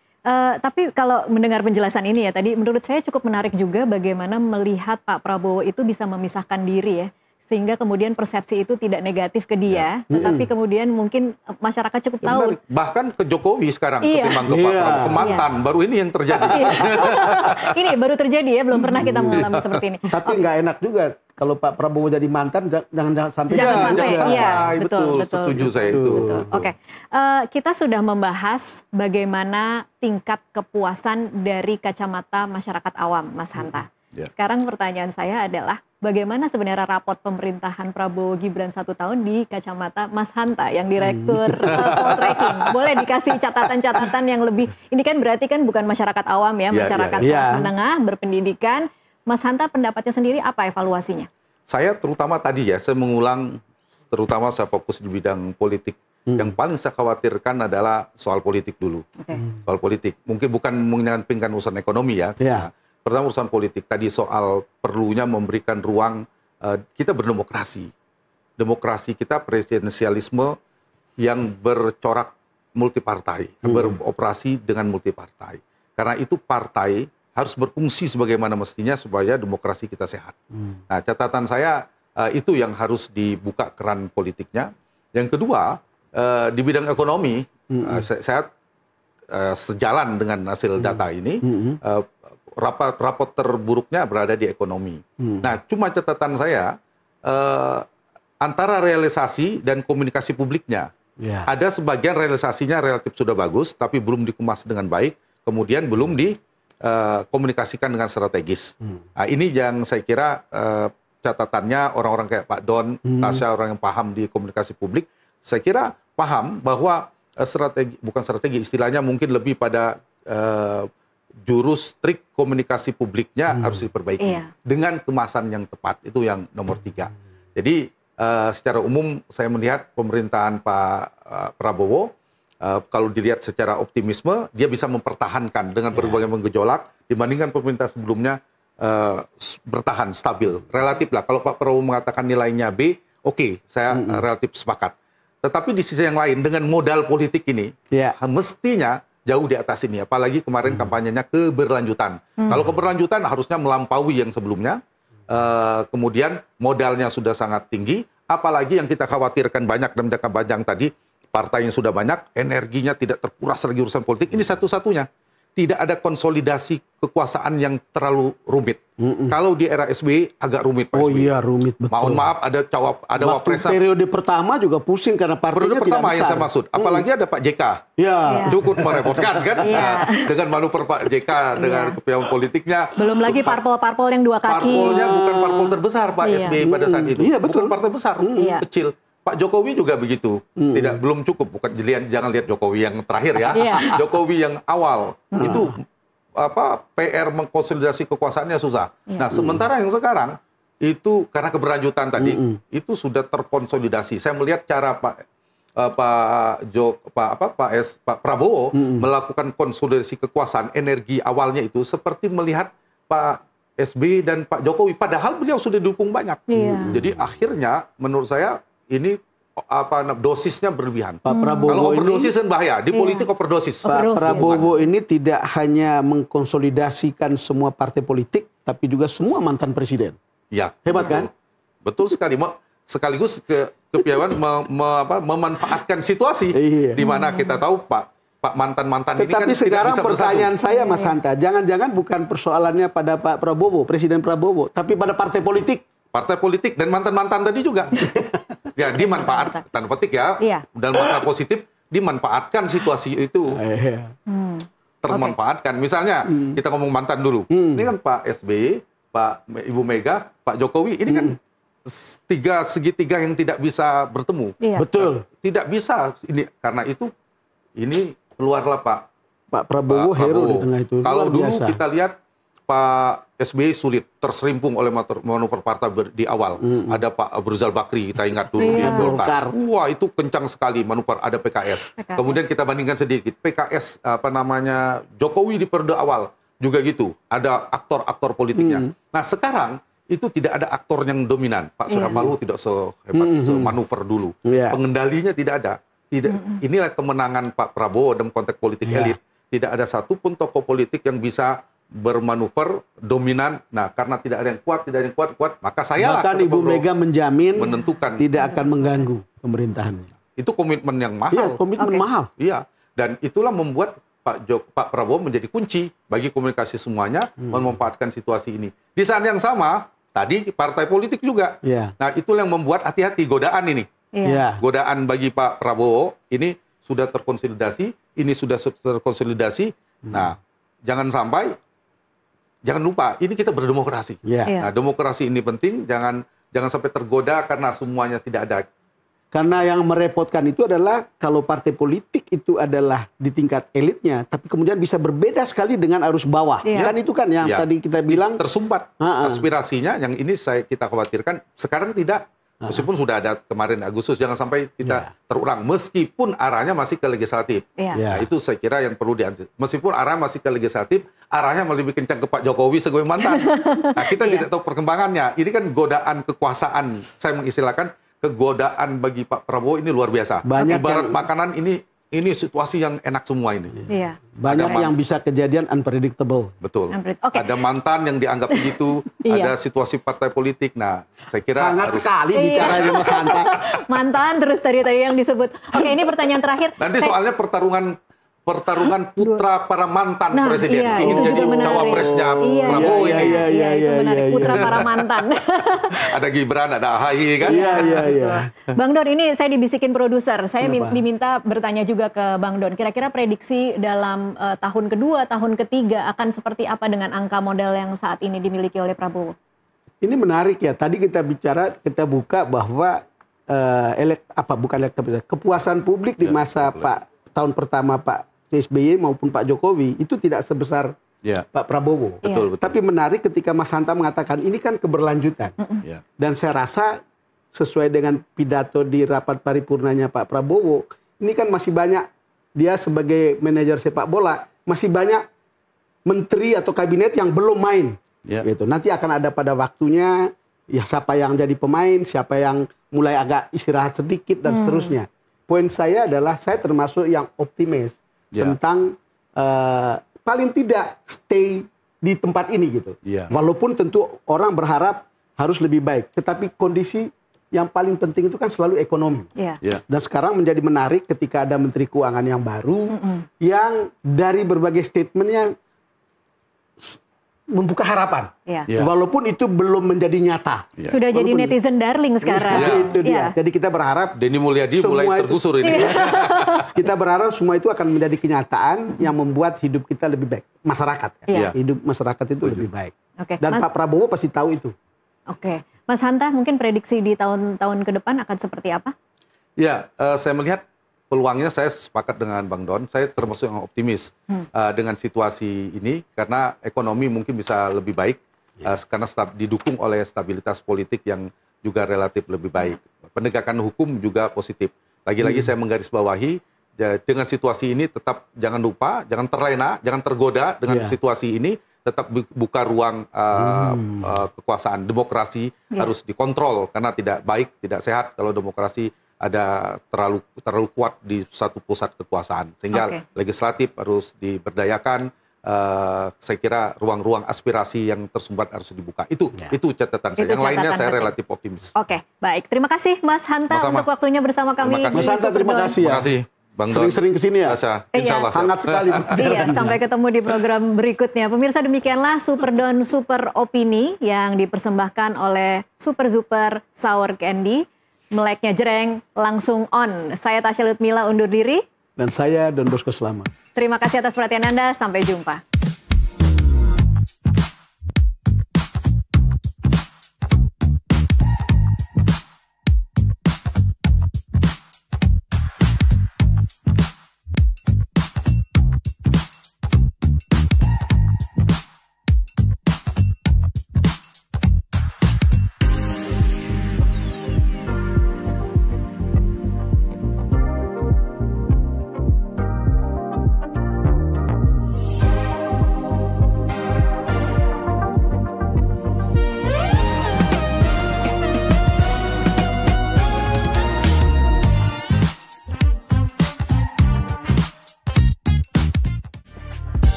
Tapi kalau mendengar penjelasan ini ya tadi, menurut saya cukup menarik juga bagaimana melihat Pak Prabowo itu bisa memisahkan diri ya, sehingga kemudian persepsi itu tidak negatif ke dia, tetapi kemudian mungkin masyarakat cukup tahu. Menarik. Bahkan ke Jokowi sekarang ketimbang ke Pak Prabowo, ke mantan, baru ini yang terjadi. Ini baru terjadi ya, belum pernah kita mengalami seperti ini. Tapi nggak enak juga kalau Pak Prabowo jadi mantan, jangan sampai. Jangan sampai. Betul, setuju saya itu. Oke, kita sudah membahas bagaimana tingkat kepuasan dari kacamata masyarakat awam, Mas Hanta. Sekarang pertanyaan saya adalah, bagaimana sebenarnya rapot pemerintahan Prabowo Gibran 1 tahun di kacamata Mas Hanta yang direktur poltreking? Boleh dikasih catatan-catatan yang lebih, ini kan berarti kan bukan masyarakat awam ya, masyarakat kelas menengah, berpendidikan. Mas Hanta pendapatnya sendiri apa evaluasinya? Saya terutama tadi saya mengulang, terutama saya fokus di bidang politik. Yang paling saya khawatirkan adalah soal politik dulu. Soal politik. Mungkin bukan menyampingkan urusan ekonomi ya. Pertama urusan politik. Tadi soal perlunya memberikan ruang kita berdemokrasi. Demokrasi kita presidensialisme yang bercorak multipartai. Beroperasi dengan multipartai. Karena itu partai harus berfungsi sebagaimana mestinya supaya demokrasi kita sehat. Nah, catatan saya itu yang harus dibuka keran politiknya. Yang kedua, di bidang ekonomi, saya sejalan dengan hasil data ini, rapot terburuknya berada di ekonomi. Nah, cuma catatan saya, antara realisasi dan komunikasi publiknya, ada sebagian realisasinya relatif sudah bagus, tapi belum dikemas dengan baik, kemudian belum komunikasikan dengan strategis. Nah, ini yang saya kira catatannya orang-orang kayak Pak Don, Tasya, orang yang paham di komunikasi publik, saya kira paham bahwa bukan strategi, istilahnya mungkin lebih pada jurus trik komunikasi publiknya harus diperbaiki dengan kemasan yang tepat, itu yang nomor 3. Jadi secara umum saya melihat pemerintahan Pak Prabowo kalau dilihat secara optimisme dia bisa mempertahankan dengan berbagai gejolak dibandingkan pemerintah sebelumnya bertahan stabil relatif lah. Kalau Pak Prabowo mengatakan nilainya B, oke, saya relatif sepakat. Tetapi di sisi yang lain dengan modal politik ini mestinya jauh di atas ini, apalagi kemarin kampanyenya keberlanjutan. Kalau keberlanjutan harusnya melampaui yang sebelumnya, kemudian modalnya sudah sangat tinggi, apalagi yang kita khawatirkan banyak dalam jangka panjang tadi, partai yang sudah banyak, energinya tidak terkuras lagi urusan politik, ini satu-satunya. Tidak ada konsolidasi kekuasaan yang terlalu rumit. Kalau di era SBY agak rumit Pak SBY. Oh iya, rumit betul. Mohon maaf, ada wapres. Periode pertama juga pusing karena partainya periode pertama yang saya maksud. Apalagi ada Pak JK. Cukup merepotkan kan. Nah, dengan manuver Pak JK dengan kepiawaian politiknya. Belum lagi parpol-parpol yang 2 kaki. Parpolnya bukan parpol terbesar Pak SBY pada saat itu. Iya, betul. Bukan partai besar, kecil. Pak Jokowi juga begitu, belum cukup. Bukan jangan lihat Jokowi yang terakhir ya, Jokowi yang awal itu PR mengkonsolidasi kekuasaannya susah. Nah sementara yang sekarang itu karena keberlanjutan tadi itu sudah terkonsolidasi. Saya melihat cara Pak Prabowo melakukan konsolidasi kekuasaan energi awalnya itu seperti melihat Pak SBY dan Pak Jokowi, padahal beliau sudah didukung banyak. Jadi akhirnya menurut saya ini dosisnya berlebihan. Pak Prabowo kalau overdosis kan bahaya. Di politik overdosis. Pak Prabowo ini tidak hanya mengkonsolidasikan semua partai politik, tapi juga semua mantan presiden. Ya, hebat kan? Betul sekali. Sekaligus kepiawaian memanfaatkan situasi di mana kita tahu Pak mantan-mantan ini kan sekarang tidak bisa pertanyaan saya Mas Hanta, jangan-jangan bukan persoalannya pada Pak Prabowo, Presiden Prabowo, tapi pada partai politik. Partai politik dan mantan-mantan tadi juga. Ya, dimanfaatkan, tanda petik ya, dalam makna positif, dimanfaatkan situasi itu. Termanfaatkan. Misalnya, kita ngomong mantan dulu. Ini kan Pak SBY, Ibu Mega, Pak Jokowi, ini kan segitiga yang tidak bisa bertemu. Betul. Tidak bisa. Ini karena itu, ini keluarlah Pak Prabowo hero di tengah itu. Kalau dulu kita lihat, Pak SBY sulit, terserimpung oleh manuver partai di awal. Ada Pak Abu Rizal Bakri, kita ingat dulu di Golkar. Wah, itu kencang sekali manuver, ada PKS. Kemudian kita bandingkan sedikit, PKS, Jokowi di periode awal, juga gitu. Ada aktor-aktor politiknya. Nah, sekarang, itu tidak ada aktor yang dominan. Pak Surya Paloh tidak sehebat, semanuver dulu. Pengendalinya tidak ada. Inilah kemenangan Pak Prabowo dalam konteks politik elit. Tidak ada satupun tokoh politik yang bisa bermanuver dominan. Nah, karena tidak ada yang kuat, maka saya bahkan Ibu Mega menjamin menentukan tidak akan mengganggu pemerintahannya. Itu komitmen yang mahal. Komitmen mahal. Iya, dan itulah membuat Pak Prabowo menjadi kunci bagi komunikasi semuanya, memanfaatkan situasi ini. Di saat yang sama, tadi partai politik juga. Nah, itulah yang membuat hati-hati godaan ini. Godaan bagi Pak Prabowo ini sudah terkonsolidasi, ini sudah terkonsolidasi. Nah, jangan lupa, ini kita berdemokrasi. Nah, demokrasi ini penting, jangan sampai tergoda karena semuanya tidak ada. Karena yang merepotkan itu adalah kalau partai politik itu adalah di tingkat elitnya, tapi kemudian bisa berbeda sekali dengan arus bawah. Kan itu kan yang tadi kita bilang tersumbat aspirasinya, yang ini kita khawatirkan sekarang tidak. Meskipun sudah ada kemarin Agustus, jangan sampai kita terulang. Meskipun arahnya masih ke legislatif. Nah, itu saya kira yang perlu diantisipasi. Meskipun arah masih ke legislatif, arahnya lebih kencang ke Pak Jokowi sebagai mantan. Nah, kita tidak tahu perkembangannya. Ini kan godaan kekuasaan. Saya mengistilahkan kegodaan bagi Pak Prabowo ini luar biasa. Ibarat makanan ini situasi yang enak semua ini. Banyak yang bisa kejadian unpredictable. Betul. Ada mantan yang dianggap begitu, ada situasi partai politik. Nah, saya kira sangat sekali bicaranya Mas Hanta. Mantan terus tadi yang disebut. Oke, ini pertanyaan terakhir. Nanti soalnya pertarungan putra para mantan presiden ingin jadi cawapresnya Prabowo ini. Iya, itu menarik, putra para mantan. Ada Gibran, ada AHY kan? Iya. Bang Don, ini saya dibisikin produser. Saya diminta bertanya juga ke Bang Don. Kira-kira prediksi dalam tahun kedua, tahun ketiga akan seperti apa dengan angka modal yang saat ini dimiliki oleh Prabowo? Ini menarik ya. Tadi kita buka bahwa bukan elektabilitas, kepuasan publik di masa tahun pertama Pak SBY maupun Pak Jokowi itu tidak sebesar Pak Prabowo. Betul. Tapi menarik ketika Mas Hanta mengatakan ini kan keberlanjutan. Dan saya rasa sesuai dengan pidato di rapat paripurnanya Pak Prabowo, ini kan masih banyak, dia sebagai manajer sepak bola, masih banyak menteri atau kabinet yang belum main. Gitu. Nanti akan ada pada waktunya, ya siapa yang jadi pemain, siapa yang mulai agak istirahat sedikit, dan seterusnya. Poin saya adalah, saya termasuk yang optimis tentang paling tidak stay di tempat ini gitu. Walaupun tentu orang berharap harus lebih baik, tetapi kondisi yang paling penting itu kan selalu ekonomi. Dan sekarang menjadi menarik ketika ada Menteri Keuangan yang baru, yang dari berbagai statementnya membuka harapan. Walaupun itu belum menjadi nyata. Sudah jadi netizen darling sekarang. Itu dia. Jadi kita berharap Denny Mulyadi mulai tergusur ini. Kita berharap semua itu akan menjadi kenyataan yang membuat hidup kita lebih baik. Masyarakat. Hidup masyarakat itu lebih baik. Dan Pak Prabowo pasti tahu itu. Mas Hanta, mungkin prediksi di tahun-tahun ke depan akan seperti apa? Ya, saya melihat peluangnya, saya sepakat dengan Bang Don. Saya termasuk yang optimis dengan situasi ini, karena ekonomi mungkin bisa lebih baik, karena didukung oleh stabilitas politik yang juga relatif lebih baik. Penegakan hukum juga positif. Lagi-lagi saya menggarisbawahi, dengan situasi ini tetap jangan lupa, jangan terlena, jangan tergoda dengan situasi ini. Tetap buka ruang kekuasaan. Demokrasi harus dikontrol, karena tidak baik, tidak sehat kalau demokrasi ada terlalu kuat di satu pusat kekuasaan. Sehingga legislatif harus diberdayakan. Saya kira ruang-ruang aspirasi yang tersumbat harus dibuka. Itu catatan saya. Yang lainnya saya relatif optimis. Baik. Terima kasih Mas Hanta untuk waktunya bersama kami. Mas Hanta, terima kasih ya. Terima kasih. Sering-sering kesini ya. Insya Allah. Hangat sekali. Sampai ketemu di program berikutnya. Pemirsa, demikianlah Superdon Super Opini yang dipersembahkan oleh Super Super Sour Candy. Meleknya jereng, langsung on. Saya Tasya Lutmila undur diri. Dan saya Don Bosco Slamet. Terima kasih atas perhatian Anda. Sampai jumpa.